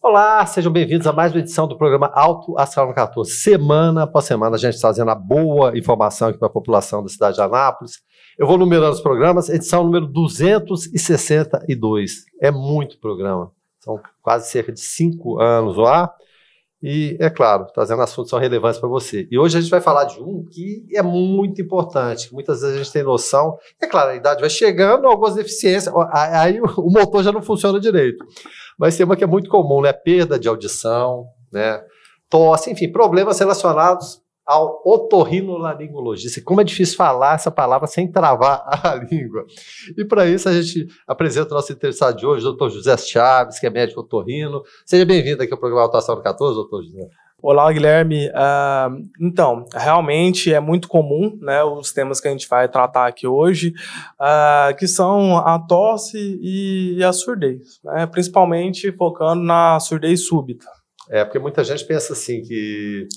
Olá, sejam bem-vindos a mais uma edição do programa Alto Astral 14. Semana após semana a gente trazendo a boa informação aqui para a população da cidade de Anápolis. Eu vou numerando os programas, edição número 262. É muito programa, são quase cerca de 5 anos lá. E, é claro, trazendo assuntos que são relevantes para você. E hoje a gente vai falar de um que é muito importante, que muitas vezes a gente tem noção. É claro, a idade vai chegando, algumas deficiências, aí o motor já não funciona direito. Mas tem uma que é muito comum, né? Perda de audição, né? Tosse, enfim, problemas relacionados ao otorrinolaringologista. Como é difícil falar essa palavra sem travar a língua. E para isso a gente apresenta o nosso interessado de hoje, o Dr. José Chaves, que é médico otorrino. Seja bem-vindo aqui ao programa Alto Astral 14, doutor José. Olá, Guilherme. Então, realmente é muito comum, né, os temas que a gente vai tratar aqui hoje, que são a tosse e a surdez, né, principalmente focando na surdez súbita. Porque muita gente pensa assim que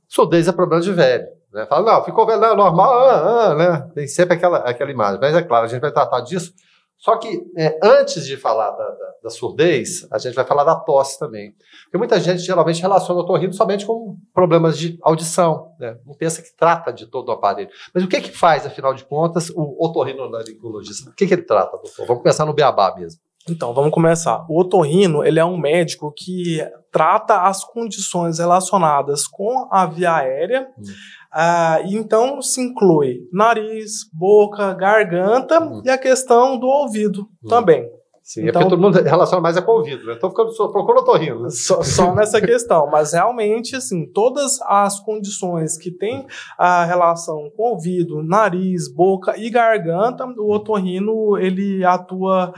surdez é problema de velho, né? Fala, não, ficou velho, não, normal, né? Tem sempre aquela imagem. Mas é claro, a gente vai tratar disso. Só que antes de falar da surdez, a gente vai falar da tosse também. Porque muita gente geralmente relaciona o otorrino somente com problemas de audição, né? Não pensa que trata de todo o aparelho. Mas o que faz, afinal de contas, o otorrinolaringologista? O que ele trata, doutor? Vamos começar no beabá mesmo. Então, vamos começar. O otorrino, ele é um médico que trata as condições relacionadas com a via aérea. Então, se inclui nariz, boca, garganta e a questão do ouvido também. Sim, então, porque todo mundo relaciona mais com o ouvido, né? Estou procurando otorrino. Né? Só nessa questão, mas realmente, assim, todas as condições que têm a relação com ouvido, nariz, boca e garganta, o otorrino, ele atua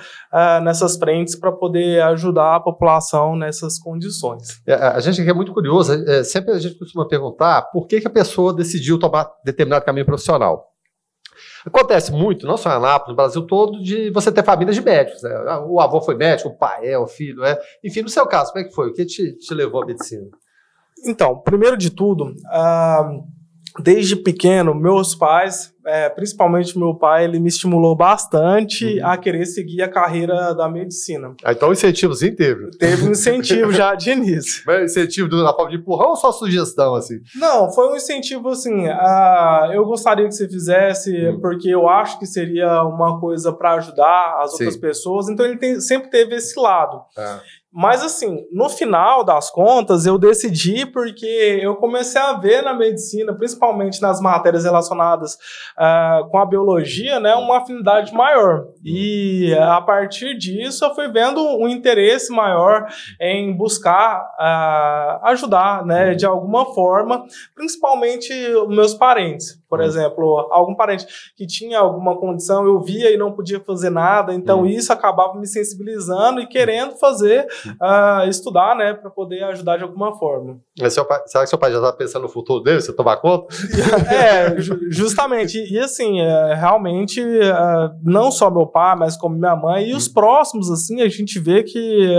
nessas frentes para poder ajudar a população nessas condições. A gente aqui é muito curioso, sempre a gente costuma perguntar por que a pessoa decidiu tomar determinado caminho profissional. Acontece muito, não só em Anápolis, no Brasil todo, de você ter famílias de médicos. Né? O avô foi médico, o pai o filho é. Enfim, no seu caso, como é que foi? O que te levou à medicina? Então, primeiro de tudo, desde pequeno, meus pais, principalmente meu pai, ele me estimulou bastante a querer seguir a carreira da medicina. Então o incentivozinho teve? Teve um incentivo já de início. Mas incentivo na forma de empurrão ou só sugestão, assim? Não, foi um incentivo, assim, eu gostaria que você fizesse, porque eu acho que seria uma coisa para ajudar as outras pessoas, então ele sempre teve esse lado. Mas, assim, no final das contas, eu decidi porque eu comecei a ver na medicina, principalmente nas matérias relacionadas com a biologia, né, uma afinidade maior. E, a partir disso, eu fui vendo um interesse maior em buscar ajudar, né, de alguma forma, principalmente os meus parentes. Por exemplo, algum parente que tinha alguma condição, eu via e não podia fazer nada, então isso acabava me sensibilizando e querendo fazer, estudar, né, para poder ajudar de alguma forma. Mas será que seu pai já está pensando no futuro dele, você tomar conta? Justamente. E assim, realmente, não só meu pai, mas como minha mãe e os próximos, assim, a gente vê que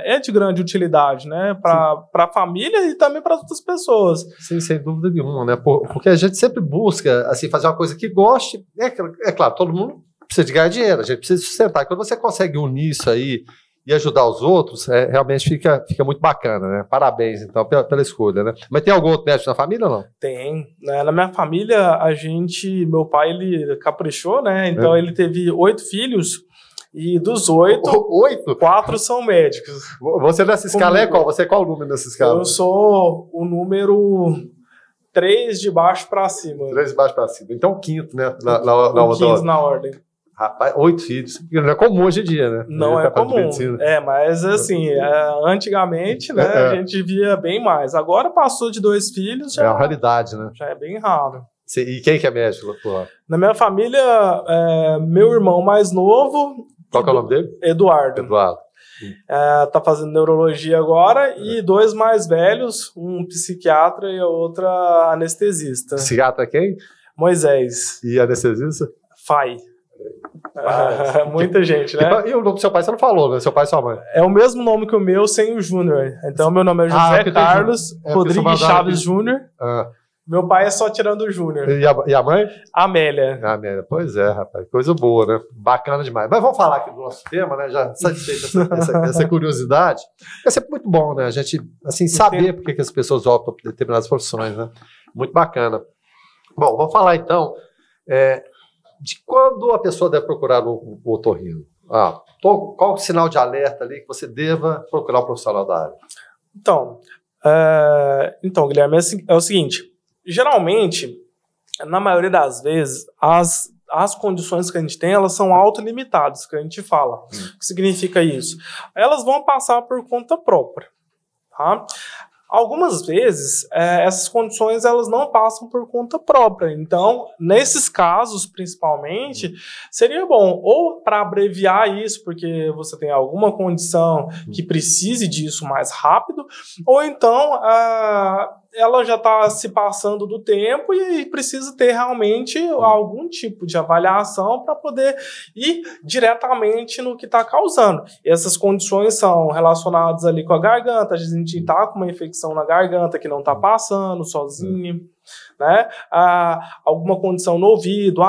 é de grande utilidade, né, para a família e também para outras pessoas. Sim, sem dúvida nenhuma, né, porque a gente sempre busca, assim, fazer uma coisa que goste. É claro, todo mundo precisa de ganhar dinheiro, a gente precisa sustentar. Quando você consegue unir isso aí e ajudar os outros, realmente fica muito bacana, né? Parabéns, então, pela escolha, né? Mas tem algum outro médico na família ou não? Tem. Na minha família, meu pai, ele caprichou, né? Então, ele teve 8 filhos. E dos 8, 4 são médicos. Você nessa escala é qual? Você é qual o número nessa escala? Eu sou o número 3 de baixo para cima. 3 de baixo para cima. Então, o quinto, né? O quinto na ordem. Rapaz, 8 filhos. Não é comum hoje em dia, né? Não é comum. Mas assim, antigamente, né, a gente via bem mais. Agora passou de 2 filhos, já é a raridade, né? Já é bem raro. E quem que é médico, doutor? Na minha família, meu irmão mais novo. Qual que é o nome dele? Eduardo. Tá fazendo neurologia agora, e 2 mais velhos, um psiquiatra e a outra anestesista. Psiquiatra quem? Moisés. E anestesista? Fai. Muita gente, né? E o nome do seu pai você não falou, né? Seu pai e sua mãe. É o mesmo nome que o meu, sem o Júnior. Então, meu nome é José Carlos Rodrigues Chaves Júnior. Meu pai é só tirando o Júnior. E a mãe? Amélia. Amélia, pois é, rapaz, coisa boa, né? Bacana demais. Mas vamos falar aqui do nosso tema, né? Já satisfeita essa curiosidade. É sempre muito bom, né? A gente, assim, saber por que as pessoas optam por determinadas profissões, né? Muito bacana. Bom, vamos falar então de quando a pessoa deve procurar o otorrino. Qual o sinal de alerta ali que você deva procurar um profissional da área? Então, Guilherme, é o seguinte, geralmente, na maioria das vezes, as condições que a gente tem, elas são autolimitadas, que a gente fala. O que significa isso? Elas vão passar por conta própria, tá? Algumas vezes, essas condições elas não passam por conta própria. Então, nesses casos, principalmente, seria bom, ou para abreviar isso, porque você tem alguma condição que precise disso mais rápido, ou então ela já está se passando do tempo e precisa ter realmente algum tipo de avaliação para poder ir diretamente no que está causando. E essas condições são relacionadas ali com a garganta, a gente está com uma infecção na garganta que não está passando sozinha, né? Alguma condição no ouvido,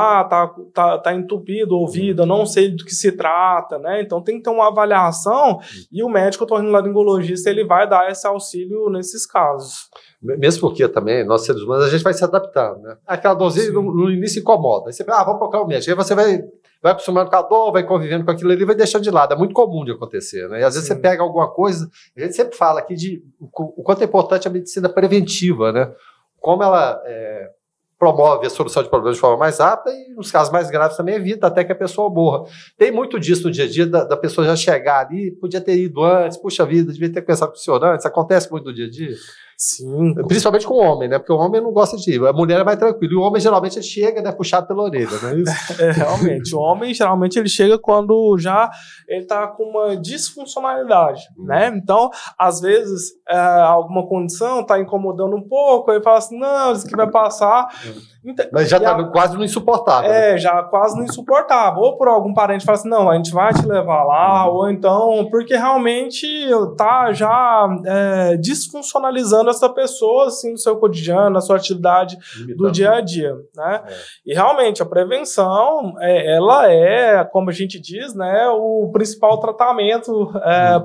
tá entupido o ouvido, eu não sei do que se trata, né? Então tem que ter uma avaliação e o médico otorrinolaringologista ele vai dar esse auxílio nesses casos. Mesmo porque também, nós seres humanos, a gente vai se adaptando, né? Aquela dorzinha no início incomoda. Aí você fala, vamos procurar um médico. Aí você vai acostumando com a dor, vai convivendo com aquilo ali, vai deixando de lado. É muito comum de acontecer, né? E às vezes você pega alguma coisa, a gente sempre fala aqui de o quanto é importante a medicina preventiva, né? Como ela promove a solução de problemas de forma mais rápida e, nos casos mais graves, também evita até que a pessoa morra. Tem muito disso no dia a dia, da pessoa já chegar ali, podia ter ido antes, puxa vida, devia ter começado com o senhor antes. Acontece muito no dia a dia? Sim. Principalmente com o homem, né? Porque o homem não gosta de ir. A mulher é mais tranquila. E o homem, geralmente, ele chega, né, puxado pela orelha, não é isso? Realmente. O homem, geralmente, ele chega quando já ele tá com uma disfuncionalidade, né? Então, às vezes, alguma condição tá incomodando um pouco, aí fala assim, não, isso aqui vai passar. Então, mas já tá quase no insuportável. né? Já quase no insuportável. Ou por algum parente fala assim, não, a gente vai te levar lá, ou então, porque realmente tá já disfuncionalizando essa pessoa, assim, no seu cotidiano, na sua atividade do dia a dia, né? E realmente, a prevenção, ela como a gente diz, né, o principal tratamento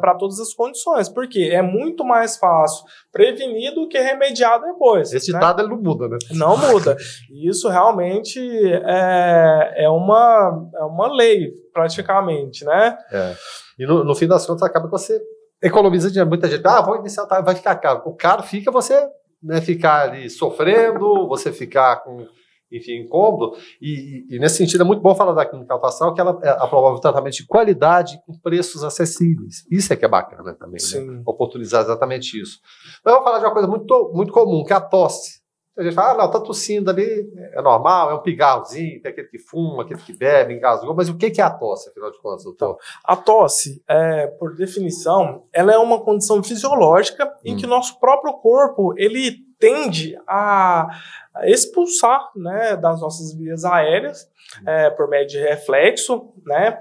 para todas as condições, porque é muito mais fácil prevenir do que remediar depois. Esse ditado, ele não muda, né? Não muda. E isso realmente é uma lei, praticamente, né? E no fim das contas, acaba que você economiza dinheiro. Muita gente, vou iniciar, vai ficar caro. O caro fica você, né, ficar ali sofrendo, você ficar com, enfim, incômodo. E nesse sentido é muito bom falar da clínica Alfação, que ela promove um tratamento de qualidade com preços acessíveis. Isso é que é bacana também, né? Oportunizar exatamente isso. Mas eu vou falar de uma coisa muito, muito comum, que é a tosse. A gente fala, não, tá tossindo ali, é normal, é um pigarrozinho, tem aquele que fuma, aquele que bebe, engasgou, mas o que é a tosse, afinal de contas, doutor? A tosse, por definição, ela é uma condição fisiológica em que o nosso próprio corpo, ele tende a expulsar, né, das nossas vias aéreas, por meio de reflexo, né,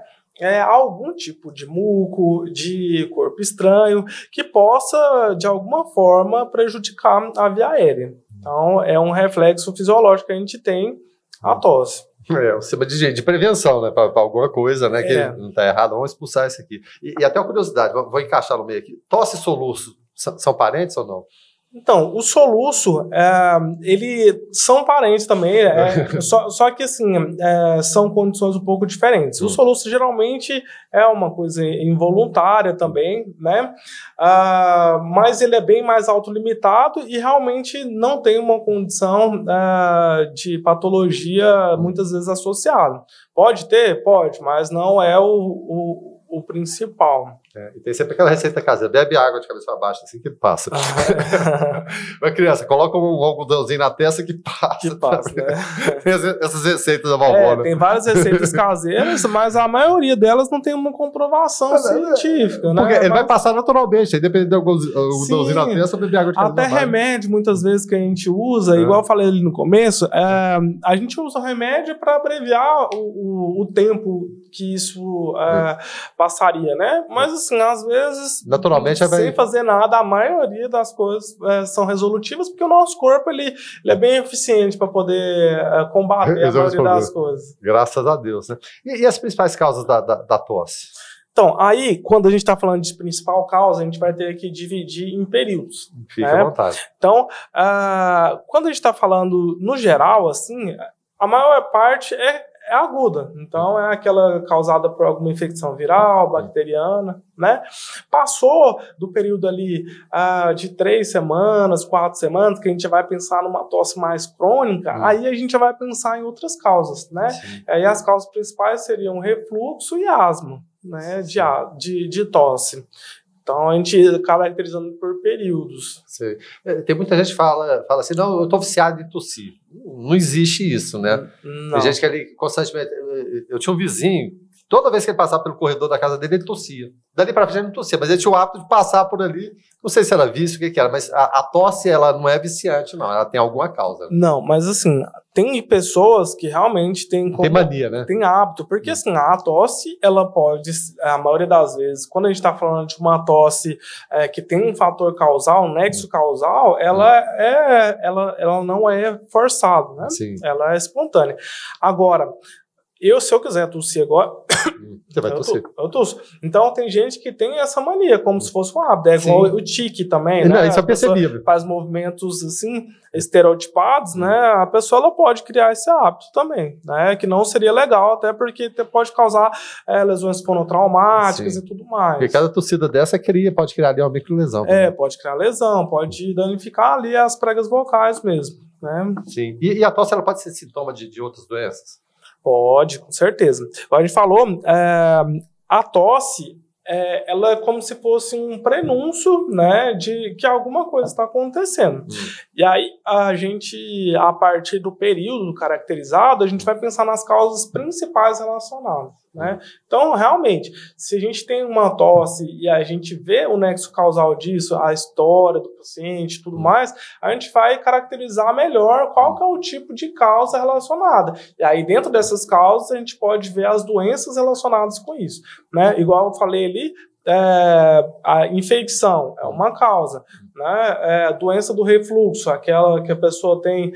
algum tipo de muco, de corpo estranho, que possa, de alguma forma, prejudicar a via aérea. Então, é um reflexo fisiológico que a gente tem, a tosse. Um sistema de prevenção, né? Para alguma coisa, né? Que não está errado, vamos expulsar isso aqui. E até uma curiosidade, vou encaixar no meio aqui. Tosse e soluço, são parentes ou não? Então, o soluço, ele são parentes também, só que assim, são condições um pouco diferentes. O soluço geralmente é uma coisa involuntária também, né? Mas ele é bem mais autolimitado e realmente não tem uma condição de patologia muitas vezes associada. Pode ter? Pode, mas não é o principal. E tem sempre aquela receita caseira, bebe água de cabeça para baixo, assim que passa. Mas criança, coloca um algodãozinho na testa que passa. Que passa, né? Essas receitas da vovó, né? Tem várias receitas caseiras, mas a maioria delas não tem uma comprovação científica, né? Porque ele vai passar naturalmente, aí depende do algodãozinho na testa, beber água de cabeça para baixo. Até remédio, muitas vezes, que a gente usa, igual eu falei ali no começo, a gente usa remédio para abreviar o tempo que isso passaria, né? Mas assim, às vezes, naturalmente, sem fazer nada, a maioria das coisas são resolutivas, porque o nosso corpo ele é bem eficiente para poder combater a maioria das coisas. Graças a Deus, né? E as principais causas da tosse? Então, aí, quando a gente está falando de principal causa, a gente vai ter que dividir em períodos. Fique à vontade. Então, quando a gente está falando no geral, assim, a maior parte é aguda. Então, é aquela causada por alguma infecção viral, bacteriana, né? Passou do período ali de 3 semanas, 4 semanas, que a gente vai pensar numa tosse mais crônica, aí a gente vai pensar em outras causas, né? Aí as causas principais seriam refluxo e asma, né? De tosse. Então, a gente caracterizando por períodos. Sim. Tem muita gente que fala assim, não, eu tô viciado em tossir. Não existe isso, né? Não. Tem gente que ele constantemente... Eu tinha um vizinho, toda vez que ele passava pelo corredor da casa dele, ele tossia. Dali pra frente ele não tossia, mas ele tinha o hábito de passar por ali. Não sei se era vício, o que era, mas a tosse, ela não é viciante, não. Ela tem alguma causa. Não, mas assim, tem pessoas que realmente têm mania, né? Tem hábito, porque assim, a tosse, ela pode, a maioria das vezes, quando a gente está falando de uma tosse que tem um fator causal, um nexo causal, ela não é forçada, né? Sim. Ela é espontânea. Agora, se eu quiser tossir agora, você vai tossir. Eu tosso. Então tem gente que tem essa mania, como se fosse um hábito. É igual o tique também, né? Isso eu percebi. Faz movimentos assim, estereotipados, né? A pessoa ela pode criar esse hábito também, né? Que não seria legal, até porque pode causar lesões fonotraumáticas e tudo mais. Porque cada tossida dessa pode criar ali uma microlesão. Pode criar lesão, pode danificar ali as pregas vocais mesmo, né? Sim. E a tosse, ela pode ser sintoma de outras doenças? Pode, com certeza. Agora a gente falou, a tosse, ela é como se fosse um prenúncio, né, de que alguma coisa está acontecendo. E aí, a partir do período caracterizado, a gente vai pensar nas causas principais relacionadas, né? Então, realmente, se a gente tem uma tosse e a gente vê o nexo causal disso, a história do paciente e tudo mais, a gente vai caracterizar melhor qual que é o tipo de causa relacionada. E aí, dentro dessas causas, a gente pode ver as doenças relacionadas com isso, né? Igual eu falei ali, a infecção é uma causa, né? A doença do refluxo, aquela que a pessoa tem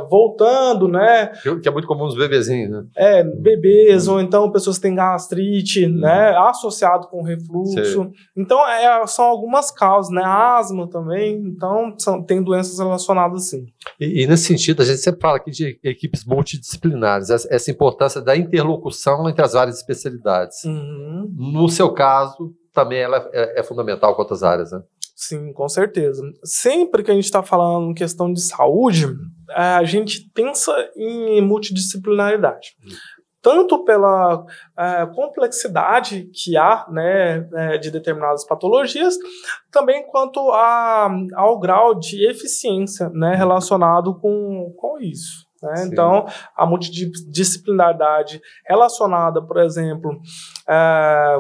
voltando, né? Que é muito comum nos bebezinhos, né? Bebês, ou então pessoas que têm gastrite, né? Associado com refluxo. Sim. Então, são algumas causas, né? Asma também, então tem doenças relacionadas sim. E nesse sentido, a gente sempre fala aqui de equipes multidisciplinares, essa importância da interlocução entre as várias especialidades. No seu caso, também ela é fundamental com outras áreas, né? Sim, com certeza. Sempre que a gente está falando em questão de saúde, a gente pensa em multidisciplinaridade. Tanto pela complexidade que há, né, de determinadas patologias, também quanto ao grau de eficiência, né, relacionado com isso. Né? Então, a multidisciplinaridade relacionada, por exemplo,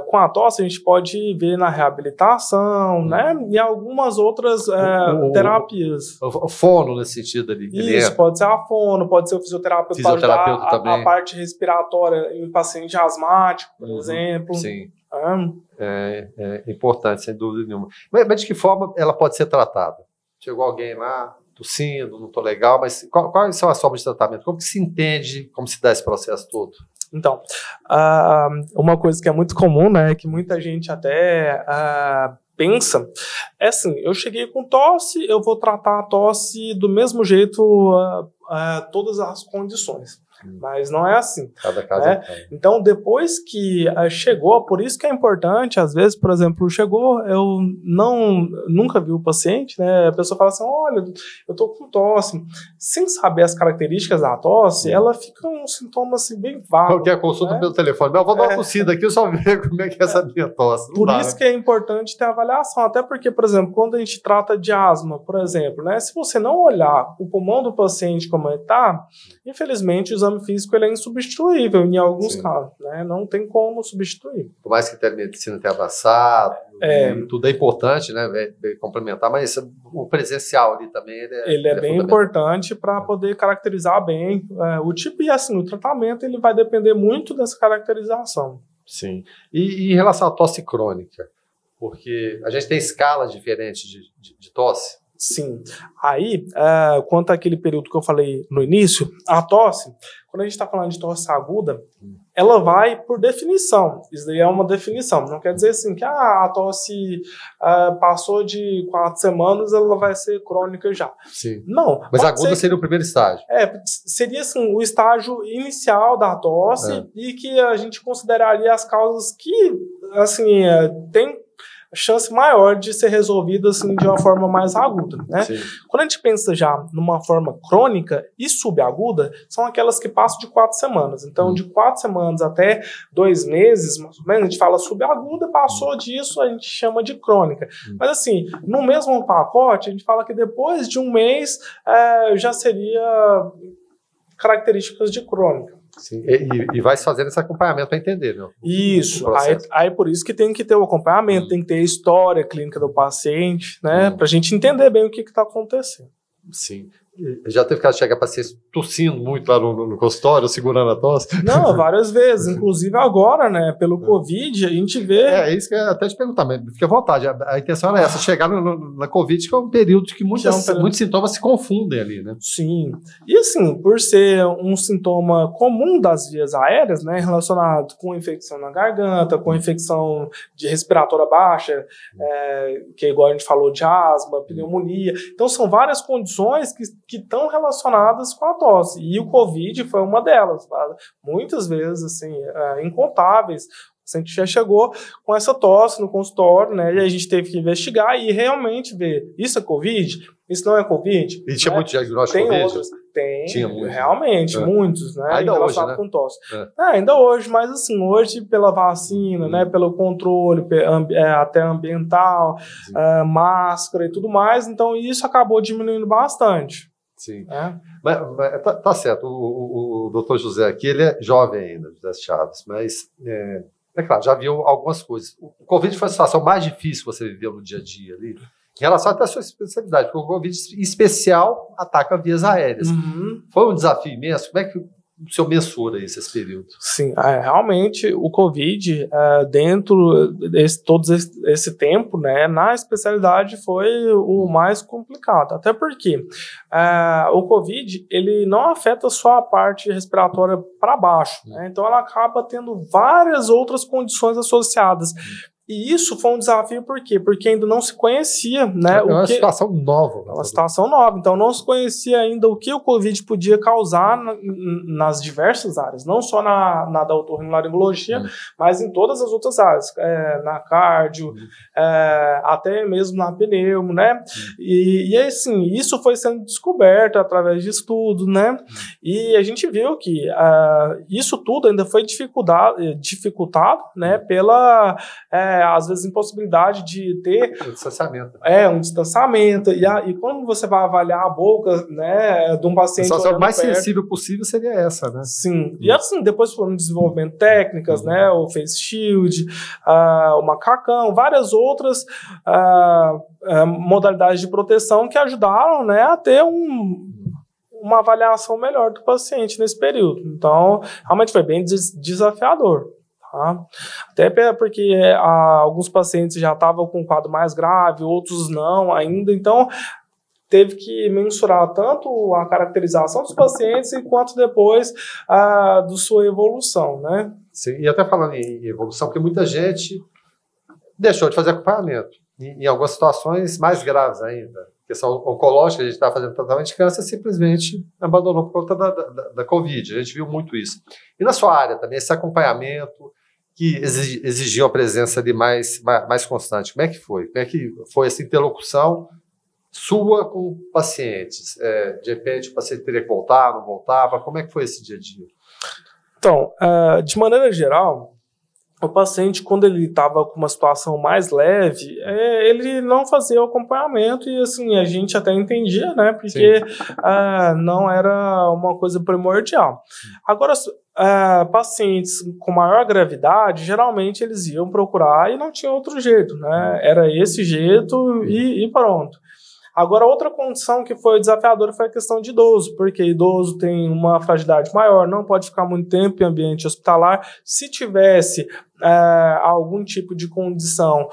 com a tosse, a gente pode ver na reabilitação, né? E algumas outras terapias. O fono, nesse sentido ali. Isso, pode ser a fono, pode ser o fisioterapeuta para ajudar a parte respiratória em paciente asmático, por exemplo. Sim. É importante, sem dúvida nenhuma. Mas de que forma ela pode ser tratada? Chegou alguém lá, tossindo, não estou legal, mas quais são as formas de tratamento? Como que se entende, como se dá esse processo todo? Então, uma coisa que é muito comum, né, que muita gente até pensa, é assim, eu cheguei com tosse, eu vou tratar a tosse do mesmo jeito, todas as condições. Mas não é assim. Cada caso né? Então, depois que chegou, por isso que é importante, às vezes, por exemplo, chegou, eu nunca vi o paciente, né? A pessoa fala assim, olha, eu tô com tosse. Sem saber as características da tosse, ela fica um sintoma assim, bem vago. Qualquer consulta pelo telefone. Eu vou dar uma tossida aqui, eu só ver como é que é essa minha tosse. Por isso que é importante ter avaliação, até porque, por exemplo, quando a gente trata de asma, por exemplo, né? Se você não olhar o pulmão do paciente como ele tá, infelizmente, o exame físico ele é insubstituível em alguns casos, né? Não tem como substituir. Por mais que a medicina tenha avançado, tudo é importante, né? Complementar, mas o presencial ali também ele é bem importante para poder caracterizar bem o tipo e assim o tratamento ele vai depender muito dessa caracterização. Sim. E em relação à tosse crônica, Porque a gente tem escalas diferentes de tosse. Sim. Aí, quanto àquele período que eu falei no início, a tosse, quando a gente está falando de tosse aguda, ela vai por definição. Isso daí é uma definição. Não quer dizer assim que a tosse passou de 4 semanas, ela vai ser crônica já. Sim. Não. Mas aguda seria o primeiro estágio. Seria assim, o estágio inicial da tosse e que a gente consideraria as causas que, assim, tem chance maior de ser resolvida assim, de uma forma mais aguda, né? Sim. Quando a gente pensa já numa forma crônica e subaguda, são aquelas que passam de 4 semanas. Então, de 4 semanas até 2 meses, mais ou menos, a gente fala subaguda, passou disso, a gente chama de crônica. Mas assim, no mesmo pacote, a gente fala que depois de 1 mês já seria características de crônica. Sim. E vai fazendo esse acompanhamento para entender, né? Isso. Aí por isso que tem que ter o acompanhamento, tem que ter a história clínica do paciente, né? Para a gente entender bem o que está acontecendo. Sim. Já teve caso de chegar paciente tossindo muito lá no consultório, segurando a tosse? Não, várias vezes. Inclusive agora, né? Pelo Covid, a gente vê... É isso que eu ia até te perguntar, mas fique à vontade. A intenção era essa, chegar na Covid, que é um período que muitos sintomas se confundem ali, né? Sim. E assim, por ser um sintoma comum das vias aéreas, né? Relacionado com infecção na garganta, com infecção de respiratória baixa, que igual a gente falou de asma, pneumonia. Então são várias condições que estão relacionadas com a tosse. E o Covid foi uma delas. Muitas vezes, assim, incontáveis. O paciente já chegou com essa tosse no consultório, né? E a gente teve que investigar e realmente ver. Isso é Covid? Isso não é Covid? E tinha muito diagnóstico de Covid? Outros. Tem, tinha muito. Realmente, muitos, né? Ainda hoje, né? Com tosse. Ainda hoje, mas assim, hoje pela vacina, né? Pelo controle até ambiental, máscara e tudo mais, então isso acabou diminuindo bastante. Sim. Mas tá certo, o doutor José aqui, ele é jovem ainda, José Chaves, mas é claro, já viu algumas coisas. O Covid foi a situação mais difícil que você viveu no dia a dia ali, em relação até à sua especialidade, porque o Covid em especial ataca vias aéreas. Foi um desafio imenso. Como é que o senhor mensura esse período? Sim, realmente o Covid, dentro de todo esse tempo, né, na especialidade foi o mais complicado. Até porque o Covid, ele não afeta só a parte respiratória para baixo, né, então ela acaba tendo várias outras condições associadas. E isso foi um desafio, por quê? Porque ainda não se conhecia, né? É uma situação nova. Uma situação nova. Então, não se conhecia ainda o que o Covid podia causar nas diversas áreas. Não só na da otorrinolaringologia, mas em todas as outras áreas. Na cardio, até mesmo na pneumo, né? E assim, isso foi sendo descoberto através de estudos, né? E a gente viu que isso tudo ainda foi dificultado, né? Pela... às vezes impossibilidade de ter um distanciamento. Um distanciamento. E quando você vai avaliar a boca, né, de um paciente... A situação mais sensível possível seria essa, né? Sim. E assim, depois foram desenvolvendo técnicas, né, o face shield, o macacão, várias outras modalidades de proteção que ajudaram, né, a ter uma avaliação melhor do paciente nesse período. Então, realmente foi bem desafiador. Até porque alguns pacientes já estavam com um quadro mais grave, outros não ainda, então teve que mensurar tanto a caracterização dos pacientes quanto depois da sua evolução, né? Sim, e até falando em evolução, porque muita gente deixou de fazer acompanhamento, em algumas situações mais graves ainda. Questão oncológica, a gente estava fazendo tratamento de câncer, simplesmente abandonou por conta da Covid, a gente viu muito isso. E na sua área também, esse acompanhamento que exigiam a presença ali mais constante. Como é que foi? Como é que foi essa interlocução sua com pacientes? De repente o paciente teria que voltar, não voltava? Como é que foi esse dia a dia? Então, de maneira geral, o paciente, quando ele estava com uma situação mais leve, ele não fazia o acompanhamento e, assim, a gente até entendia, né? Porque não era uma coisa primordial. Agora, pacientes com maior gravidade, geralmente eles iam procurar e não tinha outro jeito, né? Era esse jeito e pronto. Agora, outra condição que foi desafiadora foi a questão de idoso, porque idoso tem uma fragilidade maior, não pode ficar muito tempo em ambiente hospitalar. Se tivesse algum tipo de condição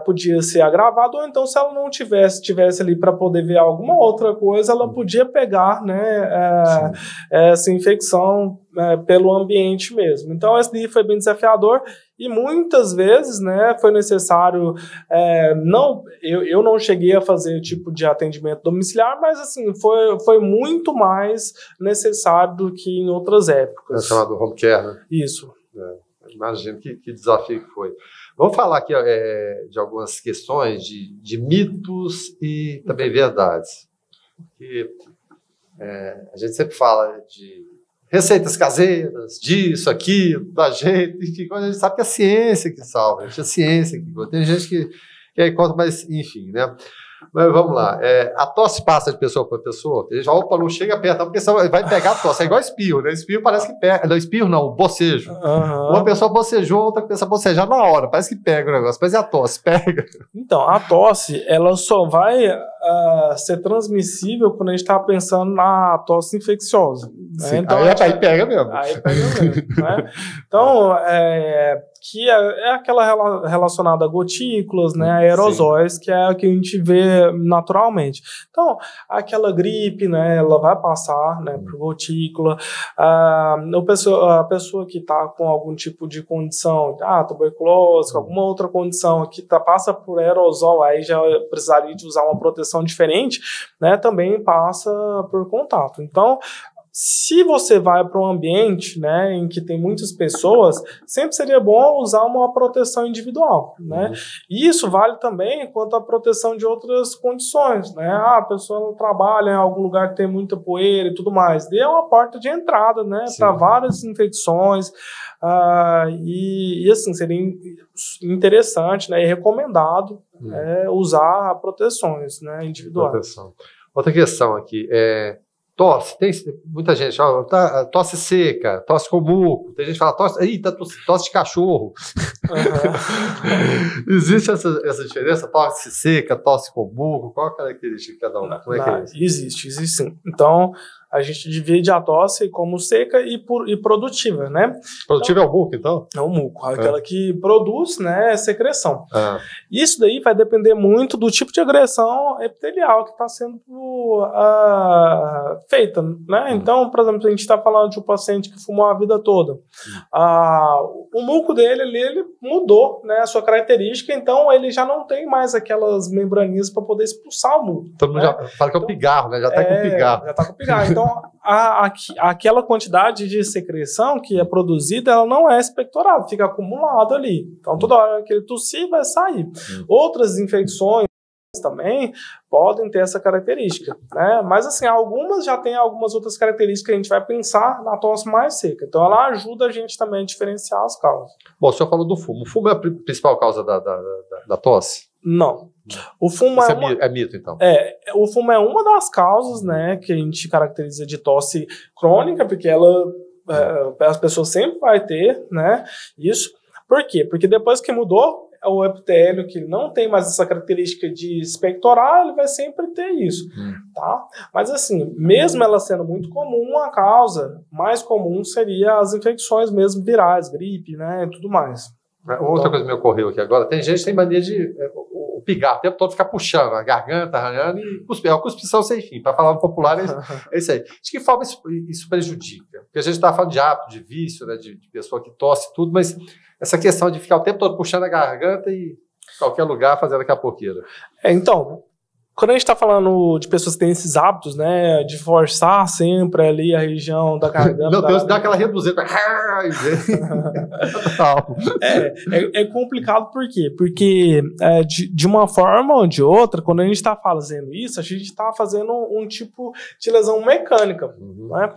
podia ser agravado, ou então se ela não tivesse ali para poder ver alguma outra coisa, ela podia pegar, né, essa infecção pelo ambiente mesmo. Então esse daí foi bem desafiador e muitas vezes, né, foi necessário, eu não cheguei a fazer tipo de atendimento domiciliar, mas assim, foi muito mais necessário do que em outras épocas. É chamado home care, né? Isso. Imagino que desafio que foi. Vamos falar aqui de algumas questões de mitos e também verdades. Porque a gente sempre fala de receitas caseiras, disso, aquilo, da gente, enfim, quando a gente sabe que é a ciência que salva, a ciência que conta. Tem gente que conta, mas enfim, né? Mas vamos lá, a tosse passa de pessoa para pessoa, ele já, opa, não chega perto, porque senão vai pegar a tosse, é igual espirro, né? Espirro parece que pega, não, espirro não, bocejo. Uma pessoa bocejou, outra pessoa bocejar na hora, parece que pega o negócio, mas é a tosse, pega. Então, a tosse, ela só vai ser transmissível quando a gente está pensando na tosse infecciosa. Né? Então, aí pega mesmo. Aí pega mesmo, né? Então, que é aquela relacionada a gotículas, né, aerosóis, sim, que é a que a gente vê naturalmente. Então, aquela gripe, né, ela vai passar, né, por gotícula. A pessoa que está com algum tipo de condição, tuberculose, alguma outra condição que passa por aerosol, aí já precisaria de usar uma proteção diferente, né, também passa por contato. Então, se você vai para um ambiente, né, em que tem muitas pessoas, sempre seria bom usar uma proteção individual, né? E isso vale também quanto à proteção de outras condições, né? A pessoa trabalha em algum lugar que tem muita poeira e tudo mais. Dê uma porta de entrada, né, para várias infecções. E assim, seria interessante, né, e recomendado usar proteções, né, individuais. Proteção. Outra questão aqui tosse, tem muita gente fala, tosse seca, tosse com muco, tem gente que fala, tosse de cachorro. Existe essa diferença? Tosse seca, tosse com muco, qual a característica de cada um? Como é que é isso? Existe sim. Então, a gente divide a tosse como seca e produtiva, né? Produtiva então, é o muco, então? É o muco, aquela que produz, né, secreção. Isso daí vai depender muito do tipo de agressão epitelial que está sendo feita, né? Então, por exemplo, a gente está falando de um paciente que fumou a vida toda. O muco dele, ele mudou, né, a sua característica, então ele já não tem mais aquelas membraninhas para poder expulsar o muco. Todo mundo já fala que é o pigarro, né? Já está com pigarro. Já está com pigarro. Então, aquela quantidade de secreção que é produzida, ela não é expectorada, fica acumulada ali. Então, toda hora que ele tossir, vai sair. Outras infecções também podem ter essa característica, né? Mas assim, algumas já têm algumas outras características que a gente vai pensar na tosse mais seca. Então ela ajuda a gente também a diferenciar as causas. Bom, o senhor falou do fumo. O fumo é a principal causa da tosse? Não. O fumo é mito, então. O fumo é uma das causas, né, que a gente caracteriza de tosse crônica, porque as pessoas sempre vai ter, né, isso. Por quê? Porque depois que mudou o epitélio, que não tem mais essa característica de expectorar, ele vai sempre ter isso, tá? Mas assim, mesmo ela sendo muito comum, a causa mais comum seria as infecções mesmo virais, gripe, né, e tudo mais. Outra coisa que me ocorreu aqui agora, tem gente que tem mania de o pigarro, o tempo todo ficar puxando a garganta, arranhando e cuspir. É uma cuspição sem fim, para falar no popular é isso aí. De que forma isso prejudica? Porque a gente está falando de hábito, de vício, né, de pessoa que tosse tudo, mas essa questão de ficar o tempo todo puxando a garganta e em qualquer lugar fazendo aquela porqueira. Então, quando a gente está falando de pessoas que têm esses hábitos, né, de forçar sempre ali a região da garganta... Meu Deus, dá aquela reduzida. É complicado por quê? Porque de uma forma ou de outra, quando a gente está fazendo isso, a gente está fazendo um tipo de lesão mecânica, né?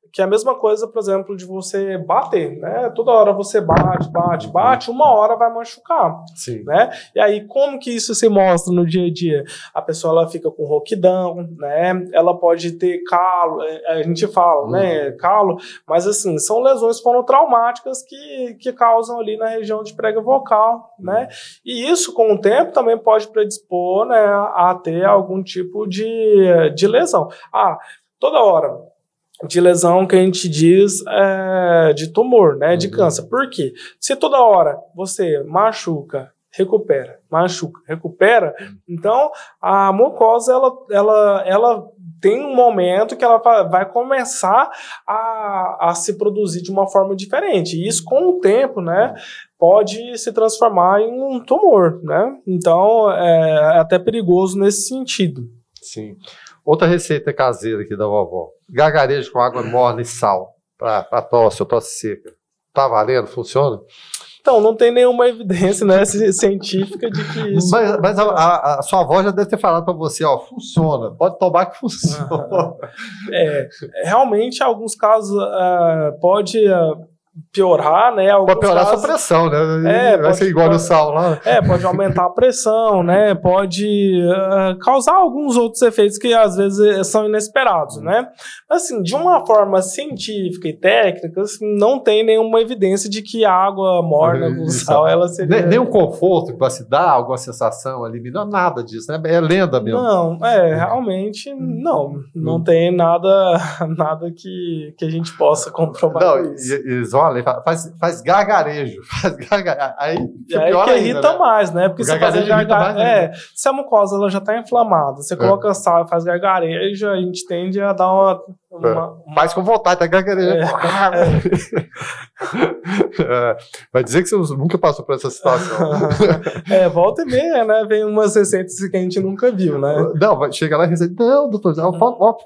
Que é a mesma coisa, por exemplo, de você bater, né? Toda hora você bate, uma hora vai machucar, né? E aí, como que isso se mostra no dia a dia? A pessoa, ela fica com rouquidão, né? Ela pode ter calo, a gente fala, né? Calo, mas assim, são lesões fonotraumáticas que causam ali na região de prega vocal, né? E isso, com o tempo, também pode predispor, né, a ter algum tipo de lesão. Toda hora de lesão que a gente diz de tumor, né, de câncer. Por quê? Se toda hora você machuca, recupera, então a mucosa ela tem um momento que ela vai começar a se produzir de uma forma diferente. E isso, com o tempo, né, pode se transformar em um tumor, né? Então, é até perigoso nesse sentido. Sim. Outra receita caseira aqui da vovó. Gargarejo com água morna e sal para tosse ou tosse seca. Tá valendo? Funciona? Então, não tem nenhuma evidência, né, científica de que isso... Mas a sua avó já deve ter falado para você, ó, funciona, pode tomar que funciona. Realmente, em alguns casos, pode piorar, né? Pode piorar a sua pressão, né? Vai ser igual no sal lá. Pode aumentar a pressão, né? Pode causar alguns outros efeitos que às vezes são inesperados, né? Assim, de uma forma científica e técnica, assim, não tem nenhuma evidência de que a água morna com sal, ela seria... Nem um conforto que vai se dar, alguma sensação ali, não é nada disso, né? É lenda mesmo. Não, realmente não tem nada que a gente possa comprovar isso. Eles olha, faz gargarejo. Aí que irrita, né? Mais, né? Porque você fazer gargarejo. Se a mucosa ela já está inflamada, você coloca sal e faz gargarejo, a gente tende a dar uma mais com vontade, tá gargarejo. Vai dizer que você nunca passou por essa situação. Volta e meia, né? Vem umas receitas que a gente nunca viu, né? Não, chega lá e receita. Não, doutor,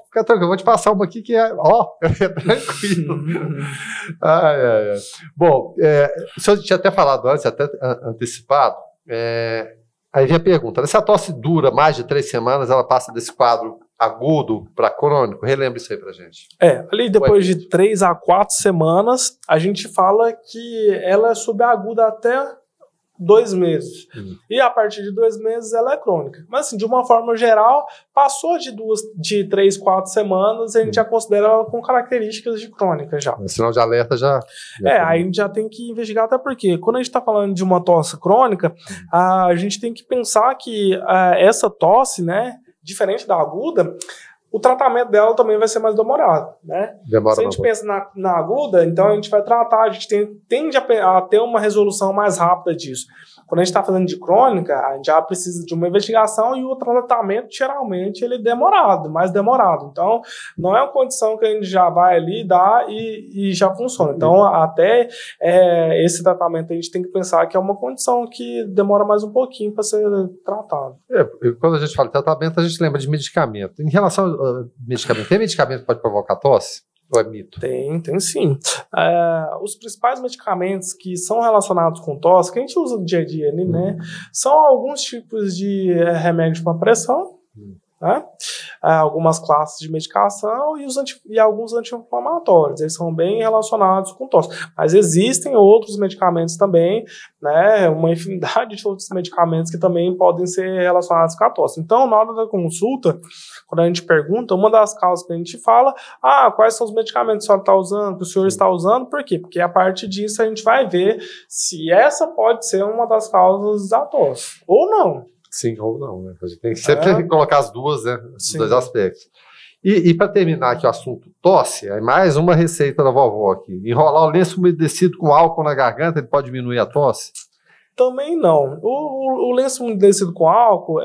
fica tranquilo, eu vou te passar uma aqui que é tranquilo. Bom, o senhor tinha até falado antes, até antecipado, aí vem a pergunta, se a tosse dura mais de 3 semanas, ela passa desse quadro agudo para crônico? Relembra isso aí pra gente. Ali depois de 3 a 4 semanas, a gente fala que ela é subaguda até 2 meses. E a partir de 2 meses ela é crônica. Mas assim, de uma forma geral, passou de 3, 4 semanas, a gente já considera ela com características de crônica já. O sinal de alerta já... aí a gente já tem que investigar, até porque quando a gente está falando de uma tosse crônica, a gente tem que pensar que essa tosse, né, diferente da aguda, o tratamento dela também vai ser mais demorado, né? Se a gente pensa na aguda, então a gente vai tratar, a gente tende a ter uma resolução mais rápida disso. Quando a gente está falando de crônica, a gente já precisa de uma investigação e o tratamento, geralmente, ele é mais demorado. Então, não é uma condição que a gente já vai ali dar e já funciona. Então, até esse tratamento a gente tem que pensar que é uma condição que demora mais um pouquinho para ser tratado. Quando a gente fala de tratamento, a gente lembra de medicamento. Em relação ao medicamento, tem medicamento que pode provocar tosse? Ou é mito? Tem sim. Os principais medicamentos que são relacionados com tosse, que a gente usa no dia a dia, né, são alguns tipos de remédio para pressão, né? Algumas classes de medicação e alguns anti-inflamatórios. Eles são bem relacionados com tosse. Mas existem outros medicamentos também, né? Uma infinidade de outros medicamentos que também podem ser relacionados com a tosse. Então, na hora da consulta, quando a gente pergunta, uma das causas que a gente fala, quais são os medicamentos que a senhora está usando, que o senhor está usando, por quê? Porque a partir disso a gente vai ver se essa pode ser uma das causas da tosse, ou não. Sim, ou não, né? A gente tem que sempre colocar as duas, né? Os dois aspectos. E para terminar aqui o assunto tosse, é mais uma receita da vovó aqui. Enrolar o lenço umedecido com álcool na garganta, ele pode diminuir a tosse? Também não. O lenço umedecido com álcool,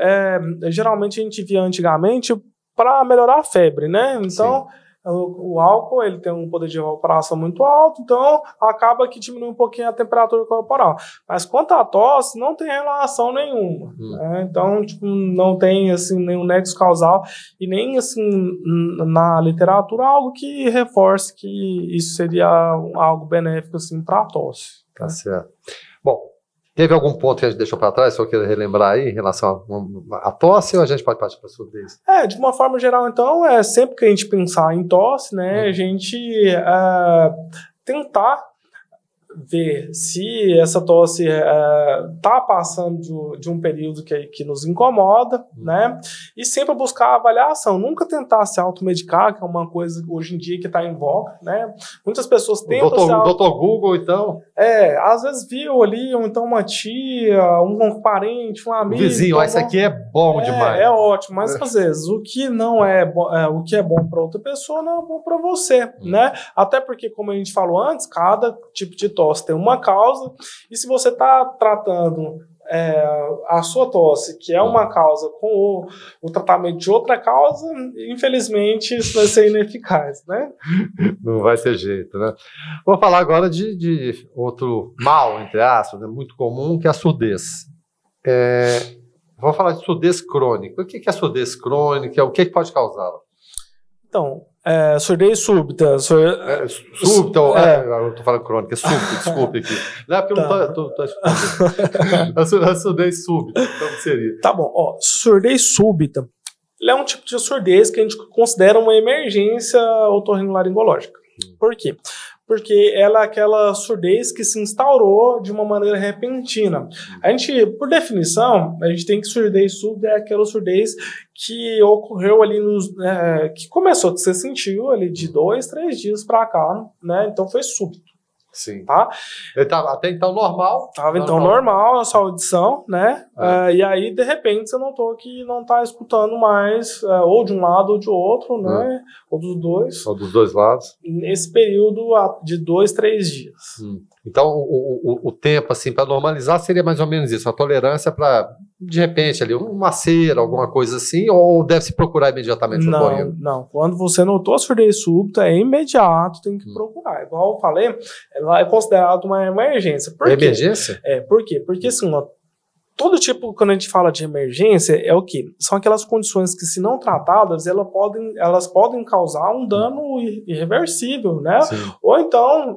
geralmente a gente via antigamente para melhorar a febre, né? Então... Sim. O álcool, ele tem um poder de evaporação muito alto, então acaba que diminui um pouquinho a temperatura corporal. Mas quanto à tosse, não tem relação nenhuma. Né? Então, não tem assim, nenhum nexo causal e nem assim, na literatura algo que reforce que isso seria algo benéfico assim, para a tosse. Tá certo. Bom, teve algum ponto que a gente deixou para trás, só queira relembrar aí em relação à tosse, ou a gente pode partir para sua vez? De uma forma geral, então, sempre que a gente pensar em tosse, né, a gente tentar ver se essa tosse está passando de um período que nos incomoda, né? E sempre buscar a avaliação, nunca tentar se automedicar, que é uma coisa hoje em dia que está em voga, né? Muitas pessoas tentam o doutor Google, então? Às vezes viu ali, ou então uma tia, um parente, um amigo. Vizinho, isso aqui é bom demais. É ótimo, mas às vezes o que não é o que é bom para outra pessoa não é bom para você, né? Até porque, como a gente falou antes, cada tipo de tosse tem uma causa, e se você está tratando a sua tosse, que é uma causa, com o tratamento de outra causa, infelizmente isso vai ser ineficaz, né? Não vai ter jeito, né? Vou falar agora de outro mal, entre aspas, né, muito comum, que é a surdez. Vou falar de surdez crônica. O que é surdez crônica? O que pode causá-la? Então, surdez súbita. Súbita, eu estou falando crônica, é súbita, desculpe aqui. Não é porque eu não estou escutando. A surdez súbita, como seria? Tá bom, surdez súbita, é um tipo de surdez que a gente considera uma emergência otorrinolaringológica. Por quê? Porque ela é aquela surdez que se instaurou de uma maneira repentina. A gente, por definição, a gente tem que surdez súbita é aquela surdez que ocorreu ali que começou, que você sentiu ali de 2, 3 dias para cá, né? Então foi súbito. Sim. Tá? Ele estava até então normal. Estava então normal a sua audição, né? E aí, de repente, você notou que não está escutando mais, ou de um lado ou de outro, né? Ou dos dois. Ou dos dois lados. Nesse período de 2, 3 dias. Então, o tempo, assim, para normalizar seria mais ou menos isso, a tolerância para, de repente, ali, uma cera, alguma coisa assim, ou deve-se procurar imediatamente o otorrino? Não. Quando você notou a surdez súbita, é imediato, tem que procurar. Igual eu falei, ela é considerada uma emergência. Por quê? Emergência? Por quê? Porque, assim, todo tipo, quando a gente fala de emergência, é o quê? São aquelas condições que, se não tratadas, elas podem causar um dano irreversível, né? Sim. Ou então,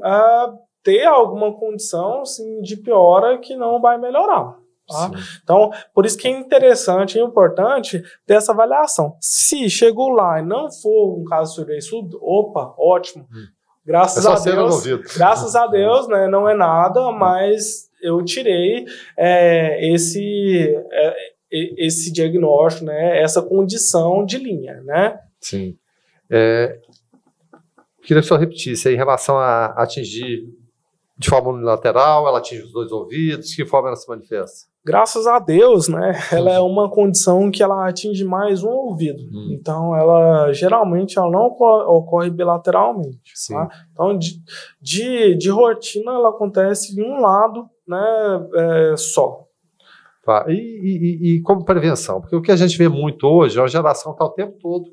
ter alguma condição assim, de piora que não vai melhorar. Tá? Então, por isso que é interessante e importante ter essa avaliação. Se chegou lá e não for um caso de surdez súbita, opa, ótimo. Graças a Deus, né, não é nada, mas eu tirei esse diagnóstico, né, essa condição de linha, né? Sim. Queria que o senhor repetisse em relação a atingir de forma unilateral, ela atinge os 2 ouvidos, de que forma ela se manifesta? Graças a Deus, né, ela é uma condição que ela atinge mais um ouvido. Então, ela geralmente ela não ocorre bilateralmente. Tá? Então, de rotina, ela acontece de um lado, né, só. Tá. E como prevenção? Porque o que a gente vê muito hoje é uma geração que está o tempo todo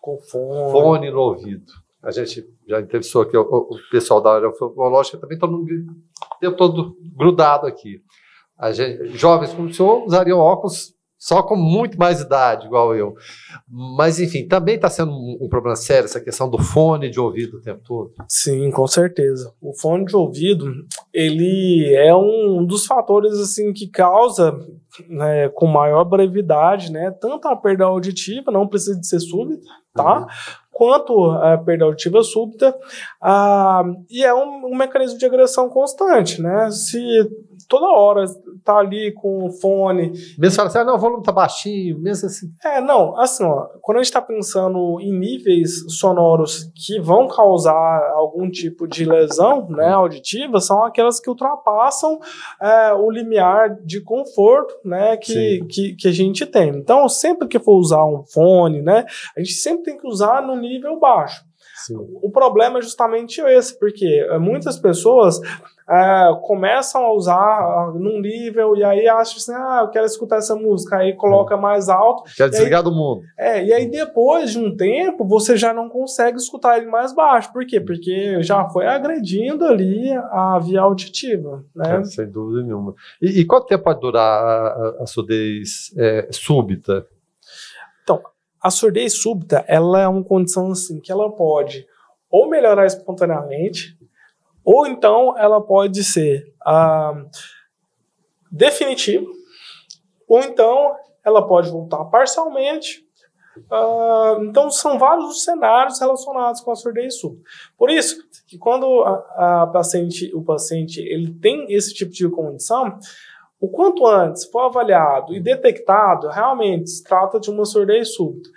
com fone no ouvido. A gente já entrevistou aqui o pessoal da área oftalmológica, também todo mundo o tempo todo grudado aqui. Jovens como o senhor usariam óculos só com muito mais idade, igual eu. Mas, enfim, também está sendo um problema sério essa questão do fone de ouvido o tempo todo? Sim, com certeza. O fone de ouvido, ele é um dos fatores assim, que causa, né, com maior brevidade, né, tanto a perda auditiva, não precisa de ser súbita, tá? Quanto a perda auditiva súbita, e é um mecanismo de agressão constante, né? Se toda hora tá ali com o fone... Mesmo fala assim, o volume tá baixinho, mesmo assim... Não, assim, quando a gente tá pensando em níveis sonoros que vão causar algum tipo de lesão, né, auditiva, são aquelas que ultrapassam o limiar de conforto, né, que a gente tem. Então, sempre que for usar um fone, né, a gente sempre tem que usar no nível baixo. Sim. O problema é justamente esse, porque muitas pessoas começam a usar num nível e aí acham assim, eu quero escutar essa música, aí coloca mais alto. Quer desligar do mundo. E aí depois de um tempo, você já não consegue escutar ele mais baixo. Por quê? Porque já foi agredindo ali a via auditiva. Né? Sem dúvida nenhuma. E quanto tempo pode durar a surdez súbita? Então, a surdez súbita, ela é uma condição assim, que ela pode ou melhorar espontaneamente, ou então ela pode ser definitiva, ou então ela pode voltar parcialmente, Então, são vários os cenários relacionados com a surdez súbita. Por isso, que quando o paciente ele tem esse tipo de condição, o quanto antes for avaliado e detectado, realmente se trata de uma surdez súbita,